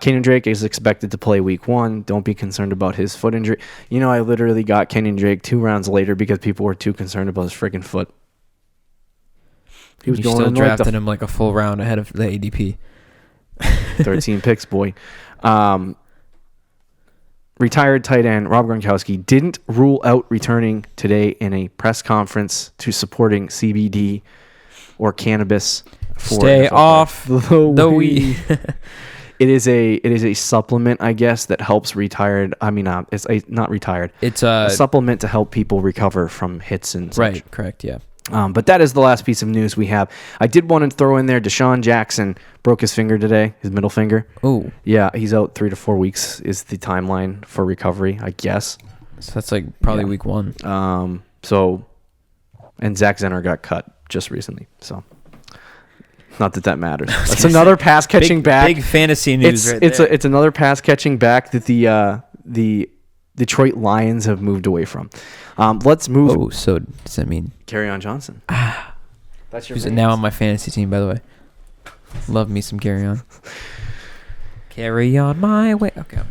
Speaker 2: Kenyon Drake is expected to play week 1. Don't be concerned about his foot injury. You know, I literally got Kenyon Drake 2 rounds later because people were too concerned about his freaking foot.
Speaker 3: He was still drafted him like a full round ahead of the ADP.
Speaker 2: 13 picks, boy. Retired tight end Rob Gronkowski didn't rule out returning today in a press conference to supporting CBD or cannabis.
Speaker 3: Stay off the weed.
Speaker 2: It is a supplement, I guess, that helps retired. I mean, it's not retired.
Speaker 3: It's
Speaker 2: a supplement to help people recover from hits and such.
Speaker 3: Right. Correct. Yeah.
Speaker 2: But that is the last piece of news we have. I did want to throw in there, Deshaun Jackson broke his finger today, his middle finger.
Speaker 3: Oh.
Speaker 2: Yeah, he's out 3 to 4 weeks is the timeline for recovery, I guess.
Speaker 3: So that's like probably week 1.
Speaker 2: And Zach Zenner got cut just recently, so not that matters. That's another pass catching back.
Speaker 3: Big fantasy news there.
Speaker 2: It's another pass catching back that the Detroit Lions have moved away from. Let's move.
Speaker 3: Oh, so does that mean
Speaker 2: Kerryon Johnson? That's your.
Speaker 3: Who's now on my fantasy team, by the way. Love me some Kerryon. Carry on my way. Okay, I'm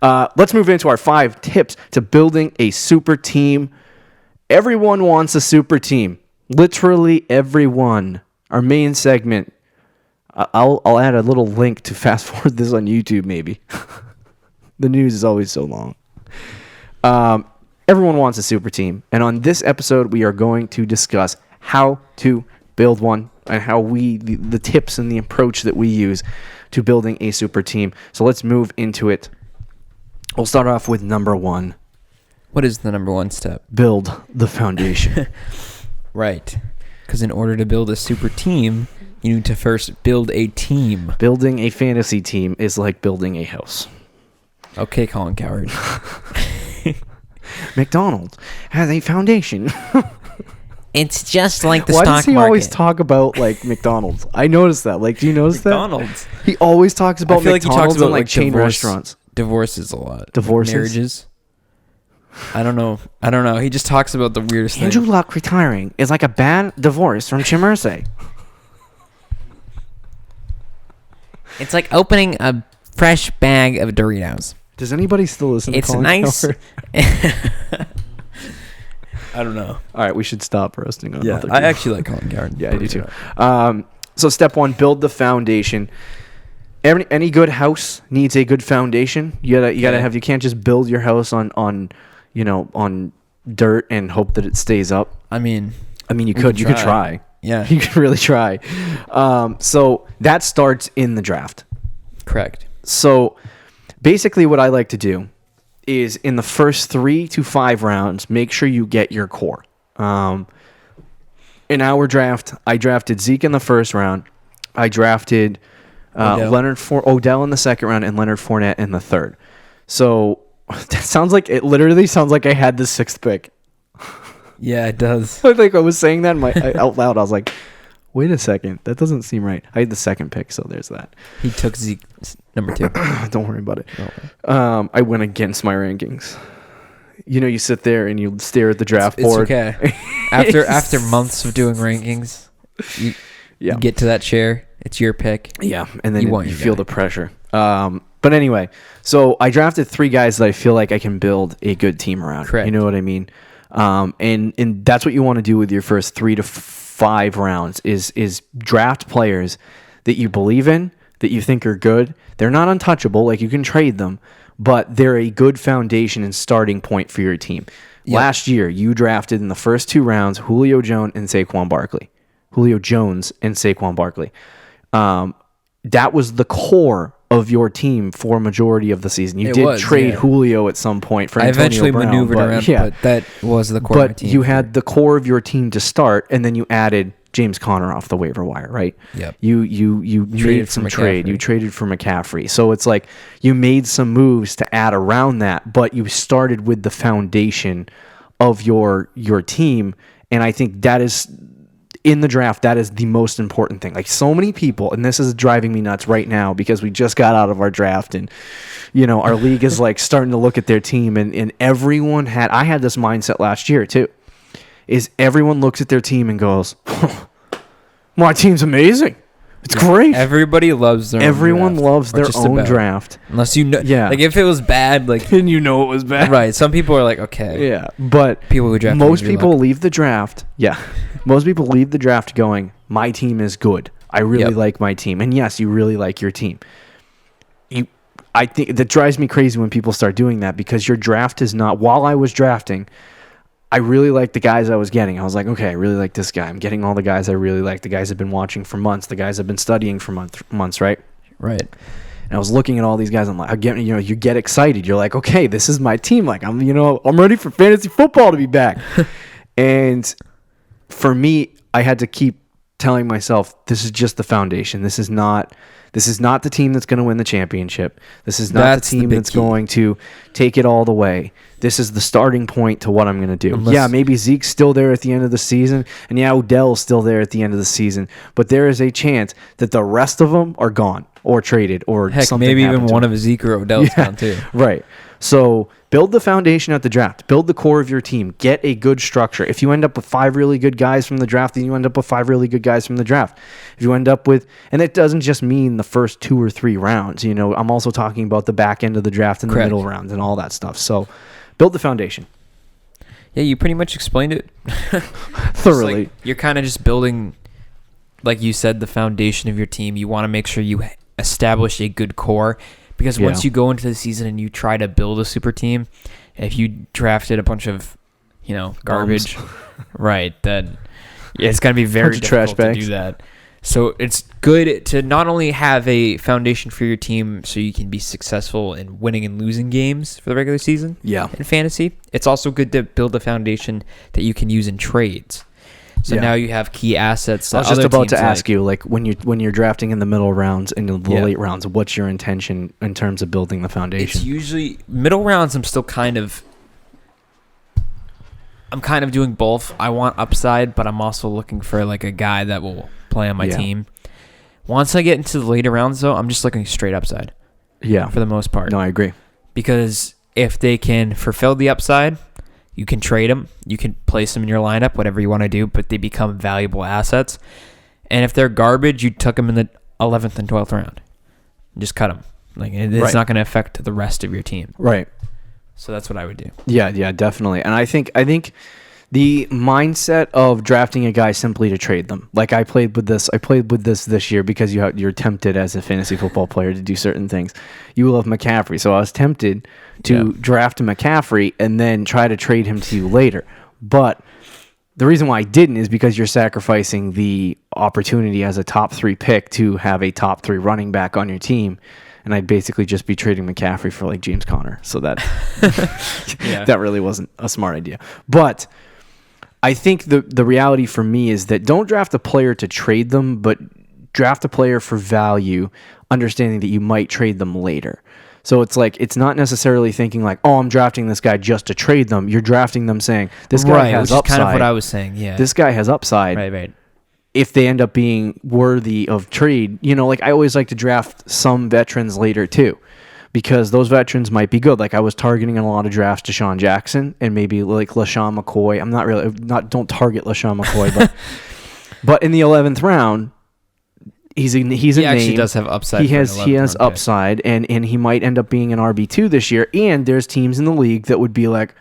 Speaker 2: done. Let's move into our 5 tips to building a super team. Everyone wants a super team. Literally everyone. Our main segment. I'll add a little link to fast forward this on YouTube, maybe. The news is always so long. Everyone wants a super team. And on this episode, we are going to discuss how to build one and how the tips and the approach that we use to building a super team. So let's move into it. We'll start off with number 1.
Speaker 3: What is the number 1 step?
Speaker 2: Build the foundation.
Speaker 3: Right. Because in order to build a super team, you need to first build a team.
Speaker 2: Building a fantasy team is like building a house.
Speaker 3: Okay, Colin Coward.
Speaker 2: McDonald's has a foundation.
Speaker 3: It's just like the stock market.
Speaker 2: Why does he always talk about like McDonald's? I noticed that. Like, do you notice
Speaker 3: McDonald's?
Speaker 2: That? He always talks about McDonald's
Speaker 3: like he talks about
Speaker 2: and like chain restaurants.
Speaker 3: Divorces a lot.
Speaker 2: Divorces?
Speaker 3: Marriages. I don't know. He just talks about the weirdest thing.
Speaker 2: Andrew Luck retiring is like a bad divorce from Jim Irsay.
Speaker 3: It's like opening a fresh bag of Doritos.
Speaker 2: Does anybody still listen to Colin
Speaker 3: nice.
Speaker 2: Cowherd?
Speaker 3: I don't know.
Speaker 2: All right, we should stop roasting on other
Speaker 3: I
Speaker 2: people.
Speaker 3: actually like Colin Cowherd.
Speaker 2: Yeah, I do too. So step 1, build the foundation. Any good house needs a good foundation. You gotta have. You can't just build your house on dirt and hope that it stays up.
Speaker 3: I mean,
Speaker 2: you could try.
Speaker 3: Yeah,
Speaker 2: you could really try. So that starts in the draft.
Speaker 3: Correct.
Speaker 2: So basically, what I like to do is in the first 3 to 5 rounds, make sure you get your core. In our draft, I drafted Zeke in the first round. I drafted Odell in the second round and Leonard Fournette in the third. So that literally sounds like I had the 6th pick.
Speaker 3: Yeah, it does.
Speaker 2: I think I was saying that out loud. I was like, wait a second. That doesn't seem right. I had the 2nd pick, so there's that.
Speaker 3: He took Zeke number 2.
Speaker 2: Don't worry about it.
Speaker 3: Oh.
Speaker 2: I went against my rankings. You sit there and you stare at the draft board.
Speaker 3: It's okay. After months of doing rankings, you get to that chair. It's your pick.
Speaker 2: Yeah, and then you feel the pressure. But anyway, so I drafted 3 guys that I feel like I can build a good team around.
Speaker 3: Correct.
Speaker 2: You know what I mean? And that's what you want to do with your first 3 to 5 rounds is draft players that you believe in, that you think are good. They're not untouchable. Like, you can trade them, but they're a good foundation and starting point for your team. Yep. Last year, you drafted in the first 2 rounds Julio Jones and Saquon Barkley. That was the core of your team for a majority of the season. You did trade Julio at some point for Antonio
Speaker 3: eventually
Speaker 2: Brown,
Speaker 3: maneuvered around, but that was the core of my team.
Speaker 2: But you had the core of your team to start, and then you added James Conner off the waiver wire, right?
Speaker 3: Yep.
Speaker 2: You made some trade. You traded for McCaffrey. So it's like you made some moves to add around that, but you started with the foundation of your team, and I think that is in the draft, that is the most important thing. Like, so many people, and this is driving me nuts right now because we just got out of our draft, and our league is like starting to look at their team, and everyone I had this mindset last year too, is everyone looks at their team and goes, my team's amazing. It's great.
Speaker 3: Everybody loves their
Speaker 2: Everyone loves their own draft.
Speaker 3: Unless you know. Yeah. Like, if it was bad, like.
Speaker 2: And it was bad.
Speaker 3: Right. Some people are like, okay.
Speaker 2: Yeah. But
Speaker 3: people who draft
Speaker 2: most people leave the draft. Yeah. Most people leave the draft going, my team is good. I really like my team. And yes, you really like your team. I think that drives me crazy when people start doing that, because your draft is not. While I was drafting, I really liked the guys I was getting. I was like, okay, I really like this guy. I'm getting all the guys I really like. The guys I've been watching for months. The guys I've been studying for months, right?
Speaker 3: Right.
Speaker 2: And I was looking at all these guys. I'm like, you get excited. You're like, okay, this is my team. Like, I'm ready for fantasy football to be back. And for me, I had to keep telling myself, this is just the foundation. This is not the team that's going to win the championship. This is not the team that's going to take it all the way. This is the starting point to what I'm going to do. Maybe Zeke's still there at the end of the season, and Odell's still there at the end of the season, but there is a chance that the rest of them are gone or traded or something.
Speaker 3: Maybe even one of Zeke or Odell's gone too.
Speaker 2: Right. So build the foundation at the draft. Build the core of your team. Get a good structure. If you end up with 5 really good guys from the draft, then you end up with 5 really good guys from the draft. If you end up with, and it doesn't just mean the first 2 or 3 rounds. I'm also talking about the back end of the draft and the middle rounds and all that stuff. So build the foundation.
Speaker 3: Yeah, you pretty much explained it
Speaker 2: thoroughly.
Speaker 3: Like, you're kind of just building, like you said, the foundation of your team. You want to make sure you establish a good core. Because once you go into the season and you try to build a super team, if you drafted a bunch of, garbage, right, then it's going to be very difficult to do that. So it's good to not only have a foundation for your team so you can be successful in winning and losing games for the regular season in fantasy. It's also good to build a foundation that you can use in trades. So now you have key assets.
Speaker 2: I was just about to ask you, like, when you're drafting in the middle rounds and the late rounds, what's your intention in terms of building the foundation?
Speaker 3: It's usually middle rounds. I'm kind of doing both. I want upside, but I'm also looking for like a guy that will play on my team. Once I get into the later rounds, though, I'm just looking straight upside.
Speaker 2: Yeah,
Speaker 3: for the most part.
Speaker 2: No, I agree.
Speaker 3: Because if they can fulfill the upside, you can trade them. You can place them in your lineup, whatever you want to do, but they become valuable assets. And if they're garbage, you took them in the 11th and 12th round. Just cut them. Like, it's not going to affect the rest of your team.
Speaker 2: Right.
Speaker 3: So that's what I would do.
Speaker 2: Yeah, definitely. And I think the mindset of drafting a guy simply to trade them. Like I played with this year because you're tempted as a fantasy football player to do certain things. You love McCaffrey, so I was tempted to draft McCaffrey and then try to trade him to you later. But the reason why I didn't is because you're sacrificing the opportunity as a top 3 pick to have a top 3 running back on your team. And I'd basically just be trading McCaffrey for like James Conner. So that that really wasn't a smart idea. But I think the reality for me is that don't draft a player to trade them, but draft a player for value, understanding that you might trade them later. So it's like, it's not necessarily thinking like, oh, I'm drafting this guy just to trade them. You're drafting them saying, this guy has upside. Which is kind of what
Speaker 3: I was saying, yeah.
Speaker 2: This guy has upside.
Speaker 3: Right.
Speaker 2: If they end up being worthy of trade, like I always like to draft some veterans later too, because those veterans might be good. Like I was targeting in a lot of drafts Deshaun Jackson and maybe like LaShawn McCoy. I'm don't target LaShawn McCoy, but in the 11th round, he
Speaker 3: actually does have upside.
Speaker 2: He has upside, and he might end up being an RB2 this year. And there's teams in the league that would be like,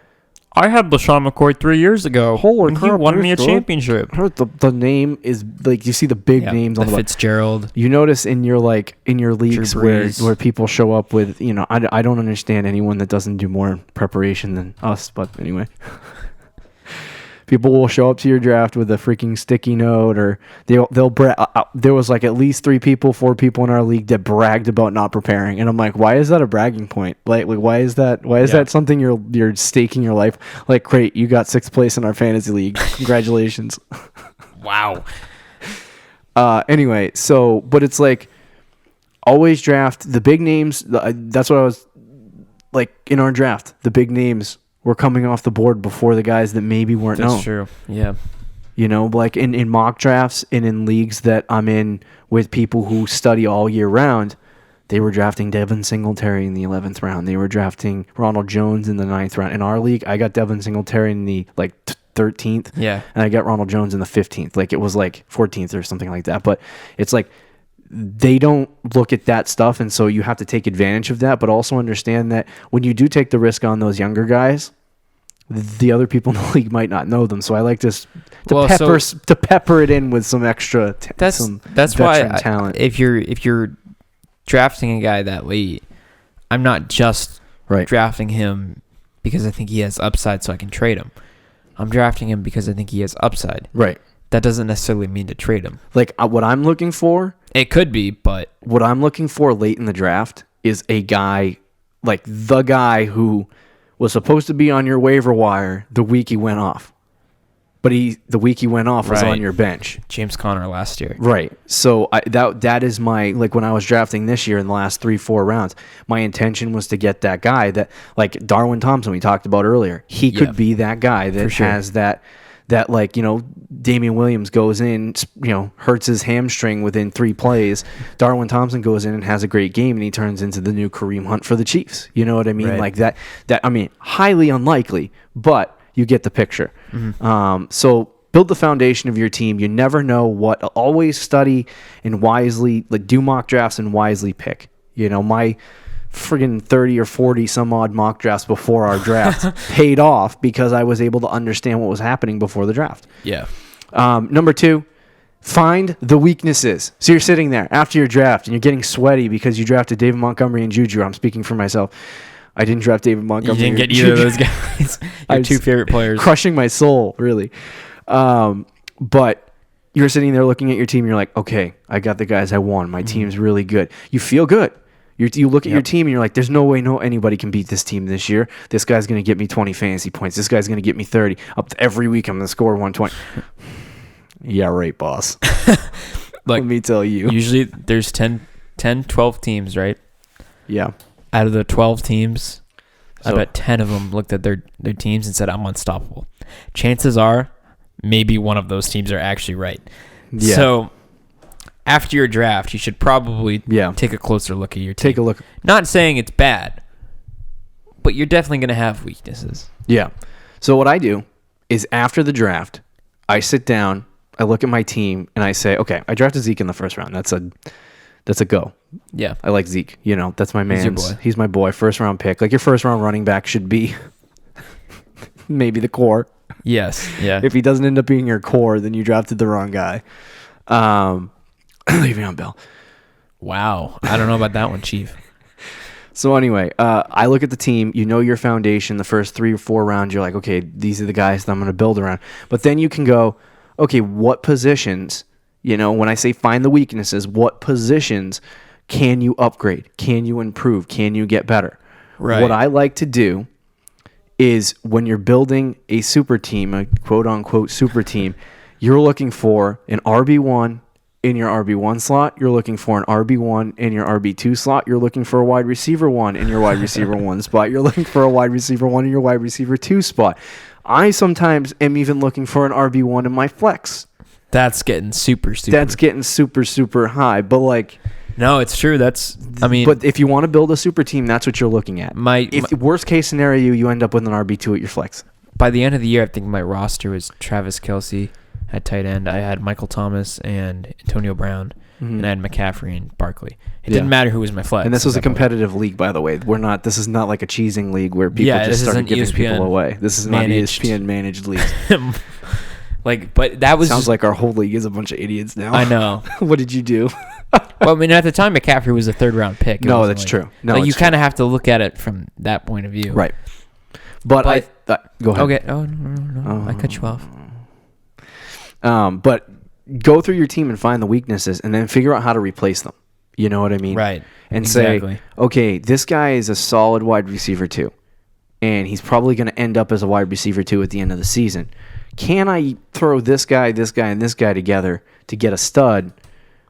Speaker 3: I had LaShawn McCoy 3 years ago.
Speaker 2: Holy crap,
Speaker 3: he won me a championship.
Speaker 2: The name is like, you see the big names on the
Speaker 3: Fitzgerald.
Speaker 2: You notice in your leagues where people show up with, I don't understand anyone that doesn't do more preparation than us, but anyway. People will show up to your draft with a freaking sticky note, or they'll there was like at least 4 people in our league that bragged about not preparing, and I'm like, why is that a bragging point? Like why is that something you're staking your life? Like, great, you got 6th place in our fantasy league, congratulations.
Speaker 3: Wow.
Speaker 2: Anyway, but it's like, always draft the big names. That's what I was like in our draft. The big names were coming off the board before the guys that maybe weren't known.
Speaker 3: That's true. Yeah.
Speaker 2: Like in mock drafts and in leagues that I'm in with people who study all year round, they were drafting Devin Singletary in the 11th round. They were drafting Ronald Jones in the 9th round. In our league, I got Devin Singletary in the 13th.
Speaker 3: Yeah.
Speaker 2: And I got Ronald Jones in the 15th. Like it was like 14th or something like that. But it's like, they don't look at that stuff, and so you have to take advantage of that, but also understand that when you do take the risk on those younger guys, the other people in the league might not know them. So I like to pepper it in with some extra
Speaker 3: that's why talent. If you're drafting a guy that late, I'm not just drafting him because I think he has upside so I can trade him. I'm drafting him because I think he has upside.
Speaker 2: Right.
Speaker 3: That doesn't necessarily mean to trade him.
Speaker 2: Like what I'm looking for,
Speaker 3: it could be, but
Speaker 2: what I'm looking for late in the draft is a guy, like the guy who was supposed to be on your waiver wire the week he went off. But the week he went off was on your bench.
Speaker 3: James Conner last year.
Speaker 2: Right. So that is my, like when I was drafting this year in the last 3-4 rounds, my intention was to get that guy that, like Darwin Thompson we talked about earlier. He could be that guy that has that like, Damian Williams goes in, hurts his hamstring within 3 plays. Darwin Thompson goes in and has a great game, and he turns into the new Kareem Hunt for the Chiefs. You know what I mean? Right. Like that, I mean, highly unlikely, but you get the picture. Mm-hmm. So build the foundation of your team. You never know what. Always study and wisely, like do mock drafts and wisely pick. My friggin' 30 or 40 some odd mock drafts before our draft paid off because I was able to understand what was happening before the draft.
Speaker 3: Yeah.
Speaker 2: Number 2, find the weaknesses. So you're sitting there after your draft and you're getting sweaty because you drafted David Montgomery and Juju. I'm speaking for myself. I didn't draft David Montgomery.
Speaker 3: You didn't get either of those guys. Your 2 favorite players.
Speaker 2: Crushing my soul, really. But you're sitting there looking at your team and you're like, okay, I got the guys I want. My team's really good. You feel good. You look at your team and you're like, there's no way anybody can beat this team this year. This guy's going to get me 20 fantasy points. This guy's going to get me 30. Every week I'm going to score 120. Yeah, right, boss. Let me tell you.
Speaker 3: Usually there's 12 teams, right?
Speaker 2: Yeah.
Speaker 3: Out of the 12 teams, I bet 10 of them looked at their teams and said, I'm unstoppable. Chances are maybe one of those teams are actually right. Yeah. So after your draft, you should probably take a closer look at your team.
Speaker 2: Take a look.
Speaker 3: Not saying it's bad, but you're definitely going to have weaknesses.
Speaker 2: Yeah. So what I do is after the draft, I sit down, I look at my team, and I say, okay, I drafted Zeke in the first round. That's a go. Yeah. I like Zeke. That's my man.
Speaker 3: He's your boy.
Speaker 2: He's my boy. First round pick. Like your first round running back should be maybe the core.
Speaker 3: Yes. Yeah.
Speaker 2: If he doesn't end up being your core, then you drafted the wrong guy. Le'Veon Bell.
Speaker 3: Wow. I don't know about that one, Chief.
Speaker 2: So anyway, I look at the team. Your foundation. The first 3 or 4 rounds, you're like, okay, these are the guys that I'm going to build around. But then you can go, okay, what positions? When I say find the weaknesses, what positions can you upgrade? Can you improve? Can you get better?
Speaker 3: Right.
Speaker 2: What I like to do is when you're building a super team, a quote-unquote super team, you're looking for an RB1 in your RB1 slot. You're looking for an RB1 in your RB2 slot. You're looking for a wide receiver 1 in your wide receiver 1 spot. You're looking for a wide receiver 1 in your wide receiver 2 spot. I sometimes am even looking for an RB1 in my flex.
Speaker 3: That's getting super.
Speaker 2: That's getting super, super high. But
Speaker 3: no, it's true.
Speaker 2: But if you want to build a super team, that's what you're looking at. Worst case scenario, you end up with an RB2 at your flex.
Speaker 3: By the end of the year, I think my roster was Travis Kelce at tight end. I had Michael Thomas and Antonio Brown, and I had McCaffrey and Barkley. It didn't matter who was my flex.
Speaker 2: And this was a competitive league, by the way. This is not like a cheesing league where people just started giving people away. This is not ESPN managed leagues.
Speaker 3: But that was
Speaker 2: sounds like our whole league is a bunch of idiots now.
Speaker 3: I know.
Speaker 2: What did you do?
Speaker 3: Well, at the time, McCaffrey was a 3rd round pick.
Speaker 2: No, that's true. No,
Speaker 3: you kind of have to look at it from that point of view,
Speaker 2: right? But I go ahead.
Speaker 3: Okay. Oh no! I cut you off.
Speaker 2: But go through your team and find the weaknesses, and then figure out how to replace them. You know what I mean?
Speaker 3: Right.
Speaker 2: And say, okay, this guy is a solid wide receiver 2, and he's probably going to end up as a wide receiver 2 at the end of the season. Can I throw this guy, and this guy together to get a stud?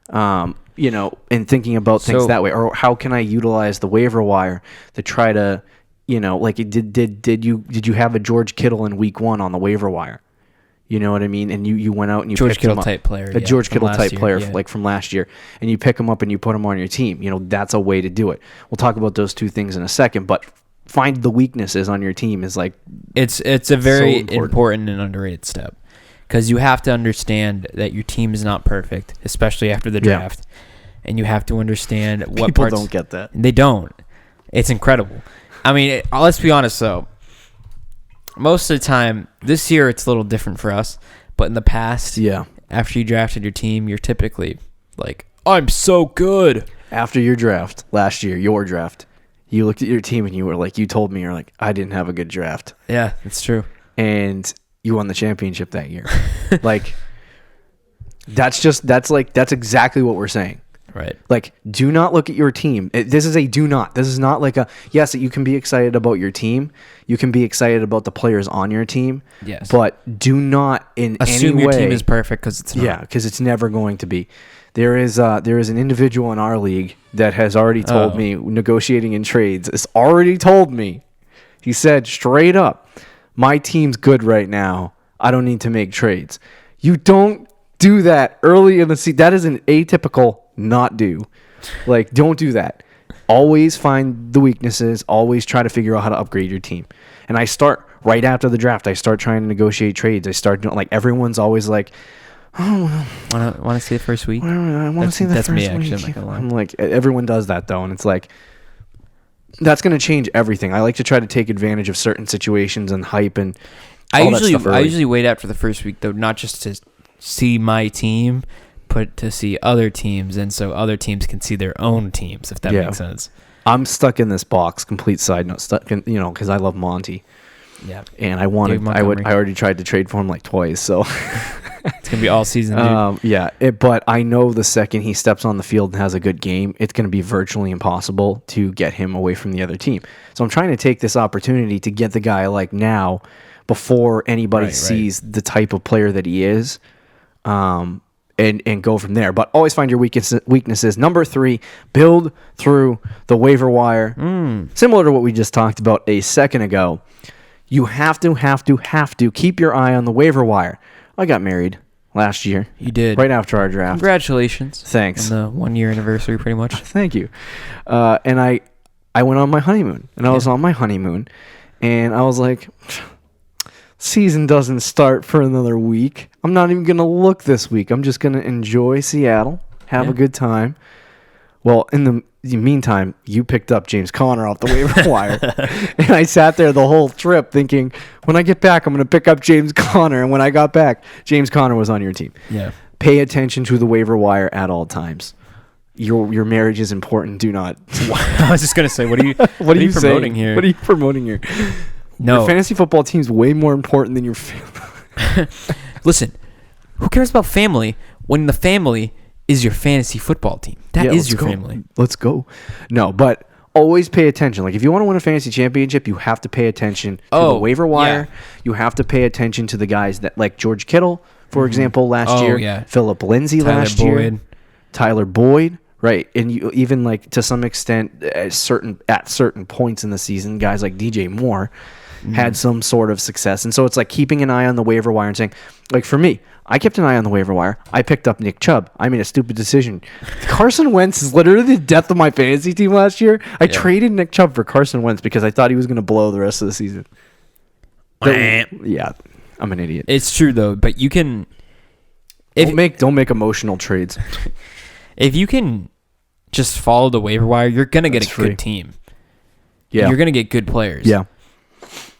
Speaker 2: And thinking about things that way, or how can I utilize the waiver wire to try to, did you have a George Kittle in week 1 on the waiver wire? You know what I mean? And you went out and you
Speaker 3: George
Speaker 2: picked
Speaker 3: Kittle
Speaker 2: him up,
Speaker 3: type player,
Speaker 2: George Kittle type player, like from last year, and you pick him up and you put him on your team. That's a way to do it. We'll talk about those 2 things in a second, but find the weaknesses on your team is like
Speaker 3: it's a very important and underrated step, because you have to understand that your team is not perfect, especially after the draft, and you have to understand what
Speaker 2: people don't get that.
Speaker 3: They don't. It's incredible. Let's be honest though. Most of the time, this year it's a little different for us, but in the past, after you drafted your team, you're typically like, I'm so good.
Speaker 2: After your draft last year, your draft, you looked at your team and you were like, you told me, you're like, I didn't have a good draft.
Speaker 3: Yeah, it's true.
Speaker 2: And you won the championship that year. That's exactly what we're saying.
Speaker 3: Right.
Speaker 2: Like, do not look at your team. This is a do not. This is not like a, yes, you can be excited about your team. You can be excited about the players on your team.
Speaker 3: Yes.
Speaker 2: But do not in
Speaker 3: assume
Speaker 2: any way.
Speaker 3: Your team is perfect, because it's not.
Speaker 2: Yeah, because it's never going to be. There is an individual in our league that has already told me, negotiating in trades, has already told me, he said straight up, my team's good right now. I don't need to make trades. You don't do that early in the season. That is an atypical not do. Don't do that. Always find the weaknesses. Always try to figure out how to upgrade your team. And I start right after the draft. I start trying to negotiate trades. I start doing, everyone's always like, oh,
Speaker 3: want to see the first week?
Speaker 2: I want to see the first week.
Speaker 3: That's me, actually.
Speaker 2: I'm like, everyone does that though, and it's like, that's going to change everything. I like to try to take advantage of certain situations and hype and all that stuff early.
Speaker 3: I usually wait after the first week though, not just to see my team, but to see other teams, and so other teams can see their own teams, if that makes sense.
Speaker 2: I'm stuck in this box. Complete side note, stuck in, because I love Monty.
Speaker 3: Yeah,
Speaker 2: and I already tried to trade for him twice, so
Speaker 3: it's gonna be all season. Dude.
Speaker 2: But I know the second he steps on the field and has a good game, it's gonna be virtually impossible to get him away from the other team. So I'm trying to take this opportunity to get the guy now, before anybody sees the type of player that he is. And go from there. But always find your weaknesses. Number 3, build through the waiver wire. Similar to what we just talked about a second ago. You have to keep your eye on the waiver wire. I got married last year.
Speaker 3: You did.
Speaker 2: Right after our draft.
Speaker 3: Congratulations.
Speaker 2: Thanks.
Speaker 3: On the 1-year anniversary, pretty much.
Speaker 2: Thank you. And I went on my honeymoon, and I was on my honeymoon, and I was like, season doesn't start for another week. I'm not even going to look this week. I'm just going to enjoy Seattle, have a good time. Well, in the meantime, you picked up James Conner off the waiver wire. And I sat there the whole trip thinking, when I get back, I'm going to pick up James Conner. And when I got back, James Conner was on your team.
Speaker 3: Yeah.
Speaker 2: Pay attention to the waiver wire at all times. Your marriage is important. Do not.
Speaker 3: I was just going to say, what are you promoting here?
Speaker 2: What are you promoting here?
Speaker 3: No.
Speaker 2: Your fantasy football team is way more important than your family.
Speaker 3: Listen, who cares about family when the family is your fantasy football team? That is your family.
Speaker 2: Let's go. No, but always pay attention. Like, if you want to win a fantasy championship, you have to pay attention to the waiver wire. Yeah. You have to pay attention to the guys that, like George Kittle, for example, last year. Yeah. Phillip Lindsay last year. Tyler Boyd. Right. And you even, like, to some extent, at certain points in the season, guys like DJ Moore had some sort of success. And so it's like keeping an eye on the waiver wire and saying, like, for me, I kept an eye on the waiver wire. I picked up Nick Chubb. I made a stupid decision. Carson Wentz is literally the death of my fantasy team last year. I traded Nick Chubb for Carson Wentz because I thought he was going to blow the rest of the season. Yeah, I'm an idiot.
Speaker 3: It's true, though, but you can...
Speaker 2: Don't make emotional trades.
Speaker 3: If you can just follow the waiver wire, you're going to get a good team.
Speaker 2: Yeah.
Speaker 3: You're going to get good players.
Speaker 2: Yeah.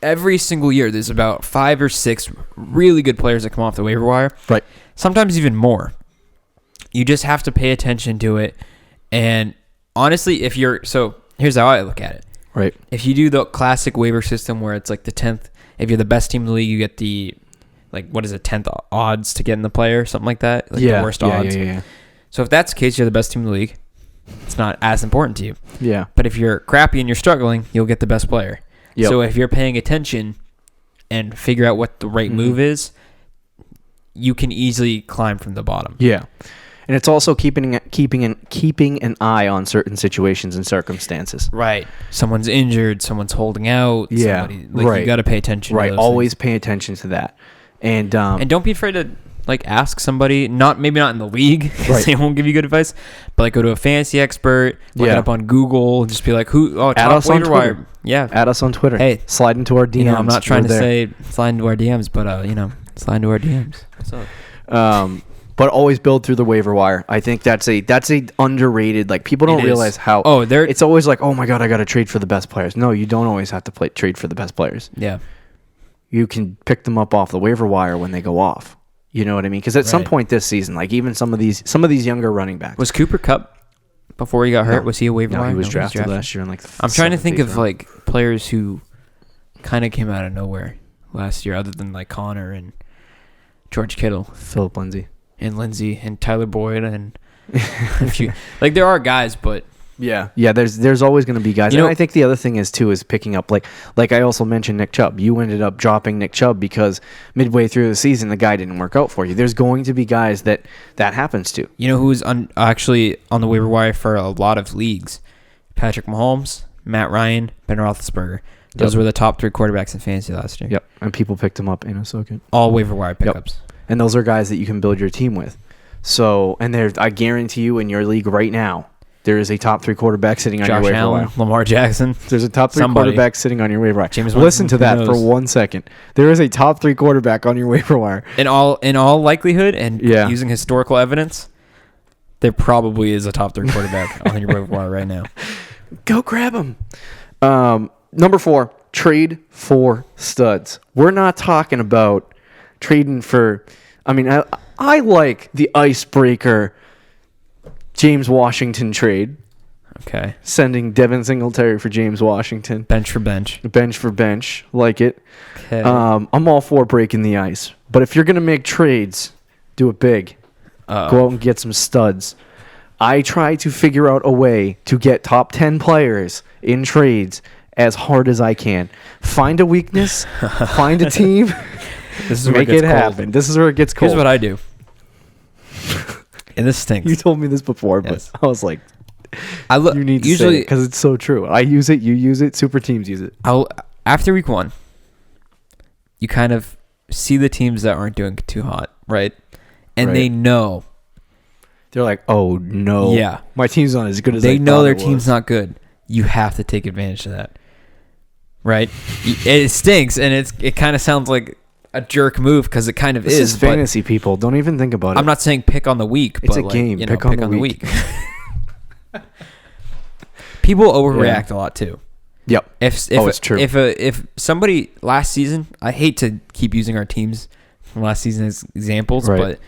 Speaker 3: Every single year, there's about 5 or 6 really good players that come off the waiver wire.
Speaker 2: Right.
Speaker 3: Sometimes even more. You just have to pay attention to it. And honestly, so here's how I look at it.
Speaker 2: Right.
Speaker 3: If you do the classic waiver system where it's like the 10th, if you're the best team in the league, you get the, like, what is it, 10th odds to get in the player, something like that. Like the worst odds.
Speaker 2: Yeah.
Speaker 3: So if that's the case, you're the best team in the league. It's not as important to you.
Speaker 2: Yeah.
Speaker 3: But if you're crappy and you're struggling, you'll get the best player. Yep. So if you're paying attention and figure out what the right move is, you can easily climb from the bottom.
Speaker 2: Yeah. And it's also keeping an eye on certain situations and circumstances.
Speaker 3: Right. Someone's injured, someone's holding out.
Speaker 2: Yeah.
Speaker 3: You got to pay attention to those
Speaker 2: Always
Speaker 3: things.
Speaker 2: Pay attention to that. And
Speaker 3: don't be afraid to, like, ask somebody, maybe not in the league, because they won't give you good advice, but, like, go to a fantasy expert, look it up on Google, just be like,
Speaker 2: add us on Twitter.
Speaker 3: Wire. Yeah.
Speaker 2: Add us on Twitter.
Speaker 3: Hey.
Speaker 2: Slide into our DMs.
Speaker 3: I'm not trying to say slide into our DMs, but, slide into our DMs. What's up?
Speaker 2: But always build through the waiver wire. I think that's a underrated, like, people don't realize how. It's always like, oh my God, I got to trade for the best players. No, you don't always have to trade for the best players.
Speaker 3: Yeah.
Speaker 2: You can pick them up off the waiver wire when they go off. You know what I mean? Because at some point this season, like, even some of these younger running backs.
Speaker 3: Was Cooper Kupp, before he got hurt, was he a waiver wire?
Speaker 2: No, he was drafted last year in, like, the
Speaker 3: I'm trying to think of like players who kind of came out of nowhere last year, other than like Connor and George Kittle,
Speaker 2: Phillip Lindsay,
Speaker 3: and Tyler Boyd, and a few. Like, there are guys, but
Speaker 2: yeah. There's always going to be guys. And I think the other thing is picking up, like I also mentioned Nick Chubb. You ended up dropping Nick Chubb because midway through the season the guy didn't work out for you. There's going to be guys that happens to.
Speaker 3: You know who's actually on the waiver wire for a lot of leagues? Patrick Mahomes, Matt Ryan, Ben Roethlisberger. Those were the top 3 quarterbacks in fantasy last year.
Speaker 2: Yep, and people picked them up in a second.
Speaker 3: All waiver wire pickups.
Speaker 2: Yep. And those are guys that you can build your team with. So, and I guarantee you, in your league right now, there is a top 3 quarterback sitting on your waiver wire.
Speaker 3: Lamar Jackson.
Speaker 2: There's a top 3 quarterback sitting on your waiver wire. Listen to that for 1 second. There is a top 3 quarterback on your waiver wire.
Speaker 3: In all likelihood, and using historical evidence, there probably is a top 3 quarterback on your waiver wire right now.
Speaker 2: Go grab him. Number 4, trade for studs. We're not talking about trading for. I mean, I like the icebreaker James Washington trade.
Speaker 3: Okay.
Speaker 2: Sending Devin Singletary for James Washington.
Speaker 3: Bench for bench.
Speaker 2: Bench for bench. Like it.
Speaker 3: Okay.
Speaker 2: I'm all for breaking the ice. But if you're going to make trades, do it big. Go out and get some studs. I try to figure out a way to get top 10 players in trades as hard as I can. Find a weakness. Find a team.
Speaker 3: This is
Speaker 2: make it happen. This is where it gets cold.
Speaker 3: Here's what I do. And this stinks.
Speaker 2: You told me this before, but I was like, you need to
Speaker 3: usually,
Speaker 2: say it because it's so true. I use it. You use it. Super teams use it.
Speaker 3: After week 1, you kind of see the teams that aren't doing too hot, right? And they know.
Speaker 2: They're like, oh no.
Speaker 3: Yeah.
Speaker 2: My team's not as good as
Speaker 3: they
Speaker 2: I
Speaker 3: know
Speaker 2: thought
Speaker 3: their
Speaker 2: it
Speaker 3: team's
Speaker 2: was.
Speaker 3: not good. you have to take advantage of that, right? It stinks, and it kind of sounds like a jerk move because it kind of
Speaker 2: this is fantasy. People don't even think about it.
Speaker 3: I'm not saying pick on the weak.
Speaker 2: It's
Speaker 3: but
Speaker 2: a game.
Speaker 3: Pick on the weak. People overreact a lot too.
Speaker 2: Yep.
Speaker 3: It's true. If somebody last season, I hate to keep using our teams from last season as examples, but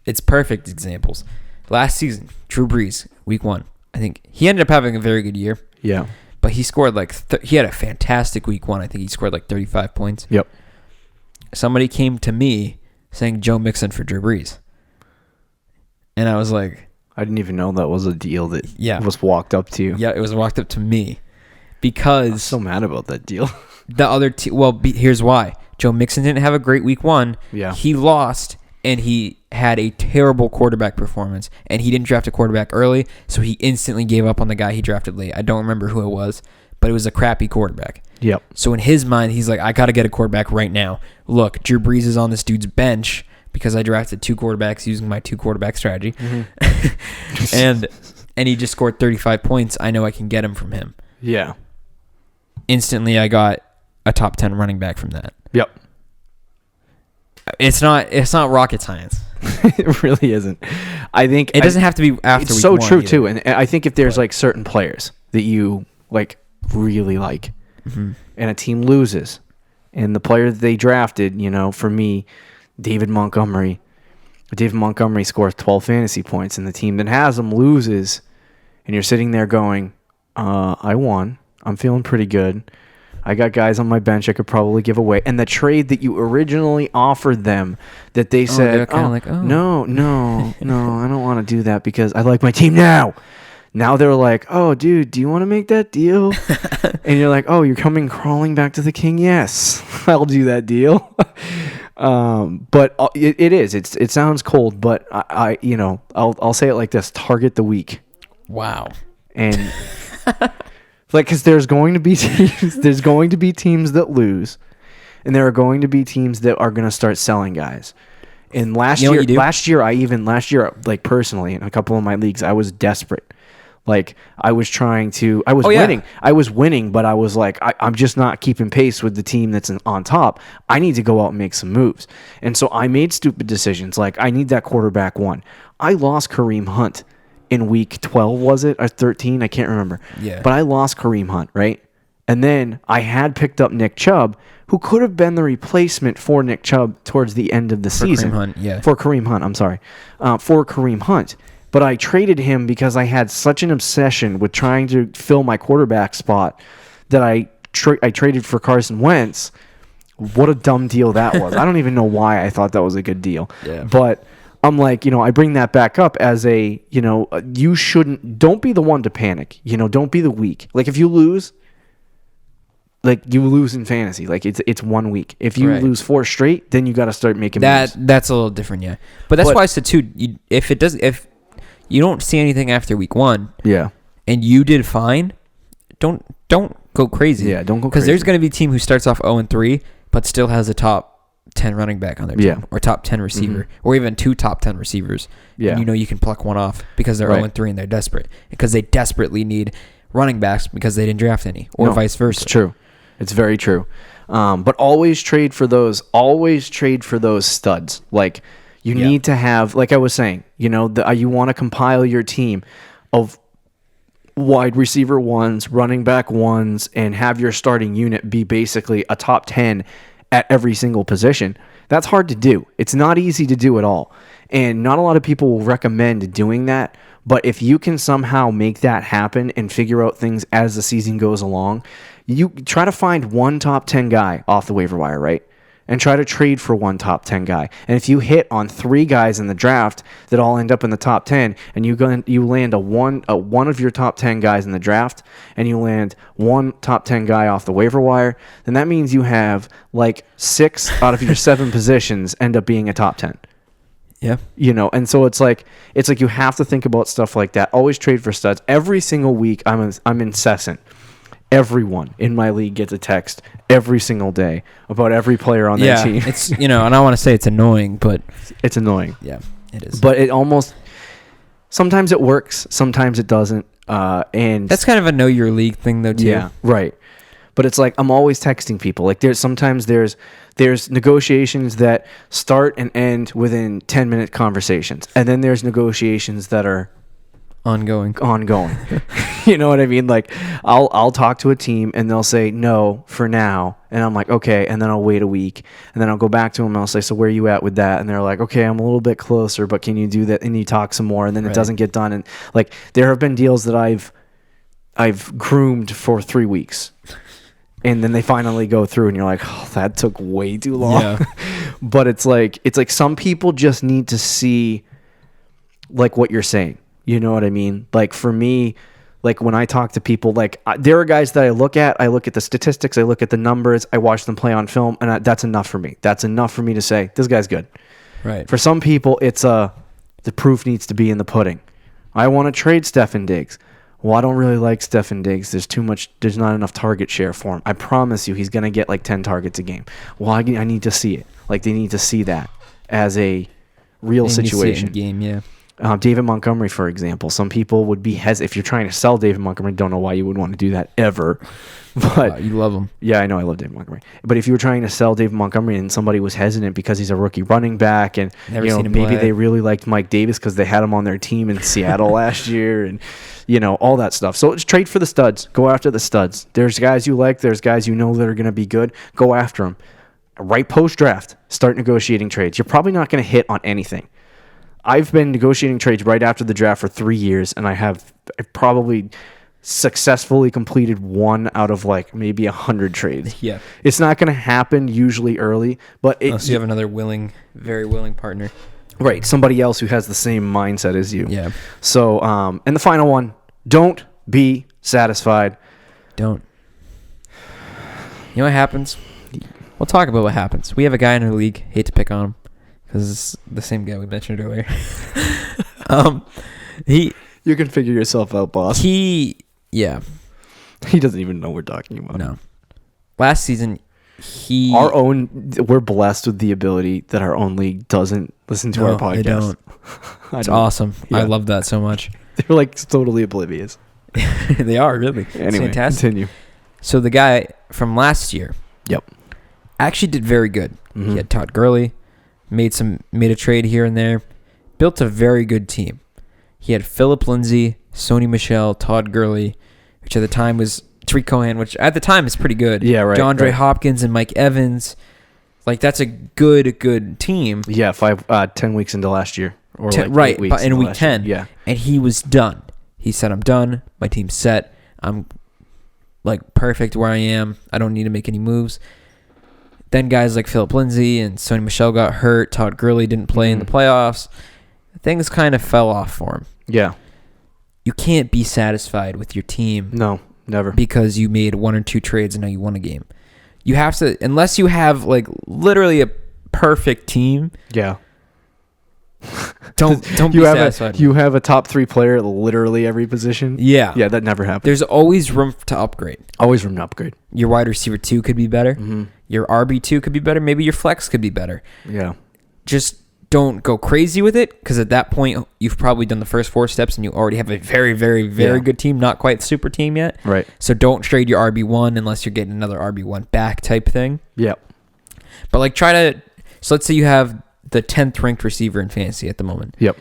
Speaker 3: it's perfect examples. Last season, Drew Brees, week 1, I think he ended up having a very good year.
Speaker 2: Yeah.
Speaker 3: But he scored he had a fantastic week 1. I think he scored 35 points.
Speaker 2: Yep.
Speaker 3: Somebody came to me saying Joe Mixon for Drew Brees, and I was like,
Speaker 2: I didn't even know that was a deal that was walked up to you.
Speaker 3: Yeah, it was walked up to me. Because
Speaker 2: I'm so mad about that deal.
Speaker 3: The other here's why. Joe Mixon didn't have a great week 1.
Speaker 2: Yeah.
Speaker 3: He lost, and he had a terrible quarterback performance, and he didn't draft a quarterback early, so he instantly gave up on the guy he drafted late. I don't remember who it was, but it was a crappy quarterback.
Speaker 2: Yep.
Speaker 3: So in his mind, he's like, I got to get a quarterback right now. Look, Drew Brees is on this dude's bench because I drafted 2 quarterbacks using my 2 quarterback strategy. Mm-hmm. and he just scored 35 points. I know I can get him from him.
Speaker 2: Yeah.
Speaker 3: Instantly, I got a top 10 running back from that.
Speaker 2: Yep.
Speaker 3: It's not rocket science.
Speaker 2: It really isn't. I think
Speaker 3: it doesn't have to be after.
Speaker 2: It's so true too, and I think if there's certain players that you really like, mm-hmm. and a team loses, and the player that they drafted, for me, David Montgomery scores 12 fantasy points, and the team that has him loses, and you're sitting there going, I won. I'm feeling pretty good. I got guys on my bench I could probably give away. And the trade that you originally offered them that they said, no, I don't want to do that because I like my team now. Now they're like, oh, dude, do you want to make that deal? And you're like, oh, you're coming crawling back to the king? Yes, I'll do that deal. But it is. It sounds cold, but I'll say it like this: target the weak.
Speaker 3: Wow.
Speaker 2: And because there's going to be teams that lose, and there are going to be teams that are going to start selling guys. And last year, personally, in a couple of my leagues, I was desperate. I was winning. I was winning, but I was like, I'm just not keeping pace with the team that's on top. I need to go out and make some moves. And so I made stupid decisions. I need that quarterback 1. I lost Kareem Hunt in week 12, was it? Or 13? I can't remember.
Speaker 3: Yeah.
Speaker 2: But I lost Kareem Hunt, right? And then I had picked up Nick Chubb, who could have been the replacement for Nick Chubb towards the end of the season.
Speaker 3: Kareem Hunt, yeah.
Speaker 2: For Kareem Hunt, I'm sorry. For Kareem Hunt. But I traded him because I had such an obsession with trying to fill my quarterback spot that I traded for Carson Wentz. What a dumb deal that was. I don't even know why I thought that was a good deal.
Speaker 3: Yeah.
Speaker 2: But I'm like, I bring that back up as don't be the one to panic. Don't be the weak. If you lose, you lose in fantasy. It's 1 week. If you lose 4 straight, then you got to start making moves.
Speaker 3: That's a little different, yeah. But that's why I said too, if you don't see anything after week 1,
Speaker 2: yeah,
Speaker 3: and you did fine, don't go crazy.
Speaker 2: Yeah, don't go crazy.
Speaker 3: Because there's going to be a team who starts off 0-3, but still has a top 10 running back on their team, or top 10 receiver, or even 2 top 10 receivers.
Speaker 2: Yeah,
Speaker 3: and you can pluck one off because they're 0-3 and they're desperate because they desperately need running backs because they didn't draft any, or vice versa.
Speaker 2: It's true. It's very true. But always trade for those. Always trade for those studs. You need to have, like I was saying, you want to compile your team of wide receiver 1s, running back 1s, and have your starting unit be basically a top 10 at every single position. That's hard to do. It's not easy to do at all. And not a lot of people will recommend doing that. But if you can somehow make that happen and figure out things as the season goes along, you try to find one top 10 guy off the waiver wire, right? And try to trade for one top 10 guy. And if you hit on 3 guys in the draft that all end up in the top 10, and you land one of your top 10 guys in the draft, and you land one top 10 guy off the waiver wire, then that means you have 6 out of your 7 positions end up being a top 10.
Speaker 3: Yeah.
Speaker 2: And so it's like you have to think about stuff like that. Always trade for studs. Every single week I'm incessant. Everyone in my league gets a text every single day about every player on their team.
Speaker 3: It's and I want to say it's annoying, but
Speaker 2: it's annoying.
Speaker 3: Yeah, it is.
Speaker 2: But it almost sometimes it works, sometimes it doesn't. And
Speaker 3: that's kind of a know your league thing, though, too.
Speaker 2: Yeah, right. But it's like I'm always texting people. Like there's negotiations that start and end within 10-minute conversations, and then there's negotiations that are
Speaker 3: ongoing.
Speaker 2: You know what I mean? Like I'll talk to a team and they'll say no for now, and I'm like, okay, and then I'll wait a week, and then I'll go back to them and I'll say, so where are you at with that? And they're like, okay, I'm a little bit closer, but can you do that? And you talk some more, and then it doesn't get done. And like there have been deals that I've groomed for 3 weeks. And then they finally go through, and you're like, oh, that took way too long. Yeah. But it's like some people just need to see like what you're saying. You know what I mean? Like for me, like when I talk to people, like there are guys that I look at the statistics, I look at the numbers, I watch them play on film, and that's enough for me. That's enough for me to say, this guy's good.
Speaker 3: Right.
Speaker 2: For some people, it's the proof needs to be in the pudding. I want to trade Stefan Diggs. Well, I don't really like Stefan Diggs. There's not enough target share for him. I promise you he's going to get like 10 targets a game. Well, I need to see it. Like they need to see that as a real situation.
Speaker 3: Game, yeah.
Speaker 2: David Montgomery, for example. Some people would be hesitant. If you're trying to sell David Montgomery, don't know why you would want to do that ever. But
Speaker 3: you love him.
Speaker 2: Yeah, I know. I love David Montgomery. But if you were trying to sell David Montgomery and somebody was hesitant because he's a rookie running back, and maybe they really liked Mike Davis because they had him on their team in Seattle last year, and all that stuff. So it's trade for the studs. Go after the studs. There's guys you like. There's guys you know that are going to be good. Go after them. Right post-draft, start negotiating trades. You're probably not going to hit on anything. I've been negotiating trades right after the draft for 3 years, and I've probably successfully completed one out of like maybe 100 trades.
Speaker 3: Yeah.
Speaker 2: It's not going to happen usually early, but
Speaker 3: unless you have another very willing partner.
Speaker 2: Right. Somebody else who has the same mindset as you.
Speaker 3: Yeah.
Speaker 2: So, and the final one, don't be satisfied.
Speaker 3: Don't. You know what happens? We'll talk about what happens. We have a guy in our league. Hate to pick on him because it's the same guy we mentioned earlier.
Speaker 2: You can figure yourself out, boss.
Speaker 3: Yeah.
Speaker 2: He doesn't even know we're talking about.
Speaker 3: No. Last season,
Speaker 2: we're blessed with the ability that our own league doesn't listen to our podcast.
Speaker 3: They don't. It's awesome. Yeah. I love that so much.
Speaker 2: They're like totally oblivious.
Speaker 3: They are, really.
Speaker 2: Anyway,
Speaker 3: it's fantastic.
Speaker 2: Continue.
Speaker 3: So the guy from last year,
Speaker 2: yep,
Speaker 3: actually did very good.
Speaker 2: Mm-hmm.
Speaker 3: He had Todd Gurley, made a trade here and there, built a very good team. He had Phillip Lindsay, Sony Michel, Todd Gurley, which at the time was Tariq Cohen, which at the time is pretty good.
Speaker 2: Yeah, right.
Speaker 3: DeAndre Hopkins and Mike Evans. Like, that's a good team.
Speaker 2: Yeah, 10 weeks into last year. Or
Speaker 3: right, 8 weeks in week 10.
Speaker 2: Yeah.
Speaker 3: And he was done. He said, I'm done. My team's set. I'm, like, perfect where I am. I don't need to make any moves. Then guys like Phillip Lindsay and Sony Michel got hurt. Todd Gurley didn't play in the playoffs. Things kind of fell off for him.
Speaker 2: Yeah.
Speaker 3: You can't be satisfied with your team.
Speaker 2: No, never.
Speaker 3: Because you made 1 or 2 trades and now you won a game. You have to, unless you have like literally a perfect team.
Speaker 2: Yeah.
Speaker 3: Don't be satisfied.
Speaker 2: You have a top 3 player at literally every position.
Speaker 3: Yeah.
Speaker 2: Yeah, that never happens.
Speaker 3: There's always room to upgrade.
Speaker 2: Always room to upgrade.
Speaker 3: Your wide receiver 2 could be better.
Speaker 2: Mm-hmm.
Speaker 3: Your RB2 could be better. Maybe your flex could be better.
Speaker 2: Yeah.
Speaker 3: Just don't go crazy with it, because at that point you've probably done the first 4 steps and you already have a very, very, very good team, not quite super team yet.
Speaker 2: Right.
Speaker 3: So don't trade your RB1 unless you're getting another RB1 back type thing.
Speaker 2: Yep.
Speaker 3: But like so let's say you have the 10th ranked receiver in fantasy at the moment.
Speaker 2: Yep.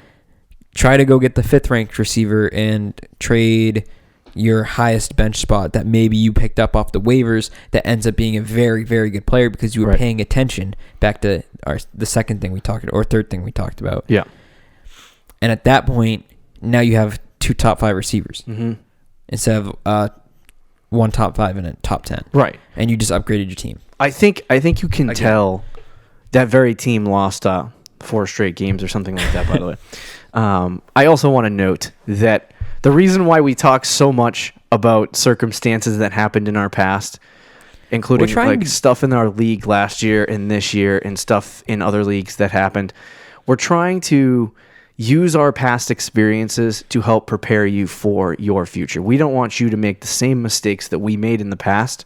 Speaker 3: Try to go get the 5th ranked receiver and trade your highest bench spot that maybe you picked up off the waivers that ends up being a very, very good player because you were paying attention, back to the second thing we talked about, or third thing we talked about.
Speaker 2: Yeah.
Speaker 3: And at that point, now you have 2 top 5 receivers instead of 1 top 5 and a top 10.
Speaker 2: Right.
Speaker 3: And you just upgraded your team.
Speaker 2: I think you can tell that very team lost 4 straight games or something like that, by the way. I also want to note that the reason why we talk so much about circumstances that happened in our past, including like stuff in our league last year and this year and stuff in other leagues that happened, we're trying to use our past experiences to help prepare you for your future. We don't want you to make the same mistakes that we made in the past.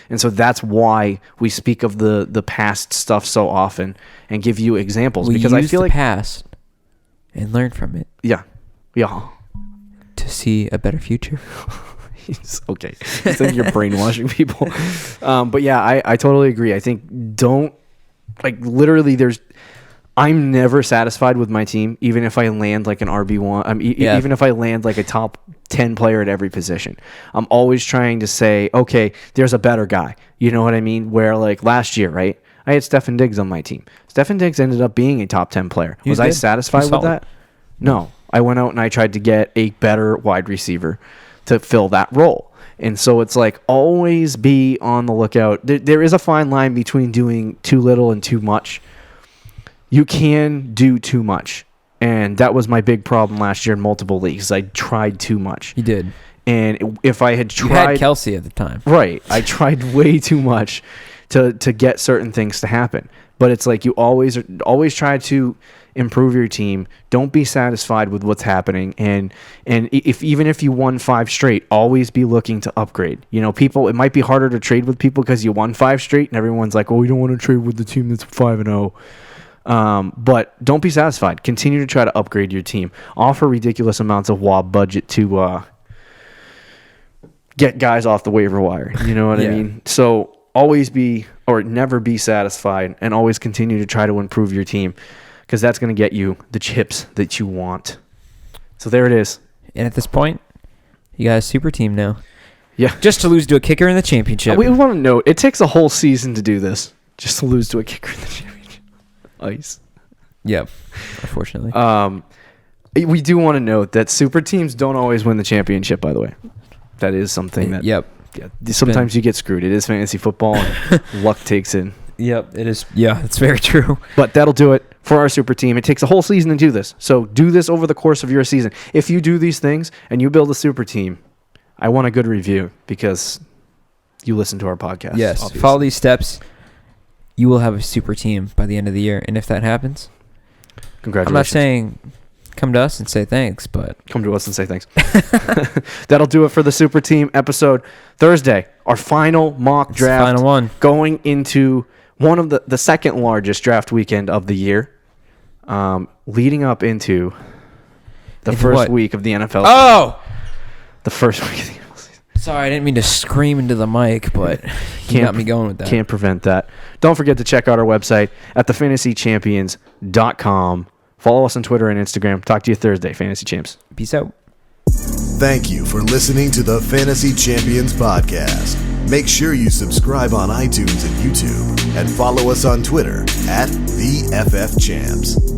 Speaker 2: And so that's why we speak of the past stuff so often and give you examples, because I feel like
Speaker 3: past and learn from it.
Speaker 2: Yeah. Yeah.
Speaker 3: To see a better future.
Speaker 2: Okay. It's like you're brainwashing people. But yeah, I totally agree. I think literally I'm never satisfied with my team, even if I land like an RB1. Even if I land like a top 10 player at every position. I'm always trying to say, okay, there's a better guy. You know what I mean? Where like last year, right? I had Stefan Diggs on my team. Stefan Diggs ended up being a top 10 player. Was I satisfied with that? No. I went out and I tried to get a better wide receiver to fill that role. And so it's like always be on the lookout. There is a fine line between doing too little and too much. You can do too much. And that was my big problem last year in multiple leagues. I tried too much.
Speaker 3: You did.
Speaker 2: And if I had tried...
Speaker 3: You had Kelsey at the time.
Speaker 2: Right. I tried way too much to get certain things to happen. But it's like you always try to improve your team. Don't be satisfied with what's happening. And even if you won 5 straight, always be looking to upgrade. You know, people, it might be harder to trade with people because you won 5 straight and everyone's like, oh, we don't want to trade with the team that's 5-0. But don't be satisfied. Continue to try to upgrade your team. Offer ridiculous amounts of WAB budget to get guys off the waiver wire. You know what I mean? So always be or never be satisfied and always continue to try to improve your team because that's going to get you the chips that you want. So there it is.
Speaker 3: And at this point, you got a super team now.
Speaker 2: Yeah.
Speaker 3: Just to lose to a kicker in the championship.
Speaker 2: We want to note, it takes a whole season to do this. Just to lose to a kicker in the championship. Ice.
Speaker 3: Yep. Unfortunately.
Speaker 2: We do want to note that super teams don't always win the championship, by the way. That is something that...
Speaker 3: Yep.
Speaker 2: Yeah, sometimes you get screwed. It is fantasy football, and luck takes in.
Speaker 3: Yep, it is. Yeah, it's very true.
Speaker 2: But that'll do it for our super team. It takes a whole season to do this. So do this over the course of your season. If you do these things and you build a super team, I want a good review because you listen to our podcast.
Speaker 3: Yes,
Speaker 2: obviously.
Speaker 3: Follow these steps. You will have a super team by the end of the year. And if that happens,
Speaker 2: congratulations.
Speaker 3: I'm not saying come to us and say thanks, but...
Speaker 2: Come to us and say thanks. That'll do it for the super team episode. Thursday, our final mock draft.
Speaker 3: Final one.
Speaker 2: Going into one of the second largest draft weekend of the year. Leading up into the first week of the NFL season.
Speaker 3: Oh!
Speaker 2: The first week of the NFL season.
Speaker 3: Sorry, I didn't mean to scream into the mic, but you got me going with that.
Speaker 2: Can't prevent that. Don't forget to check out our website at thefantasychampions.com. Follow us on Twitter and Instagram. Talk to you Thursday, Fantasy Champs.
Speaker 3: Peace out.
Speaker 1: Thank you for listening to the Fantasy Champions podcast. Make sure you subscribe on iTunes and YouTube and follow us on Twitter at @TheFFChamps.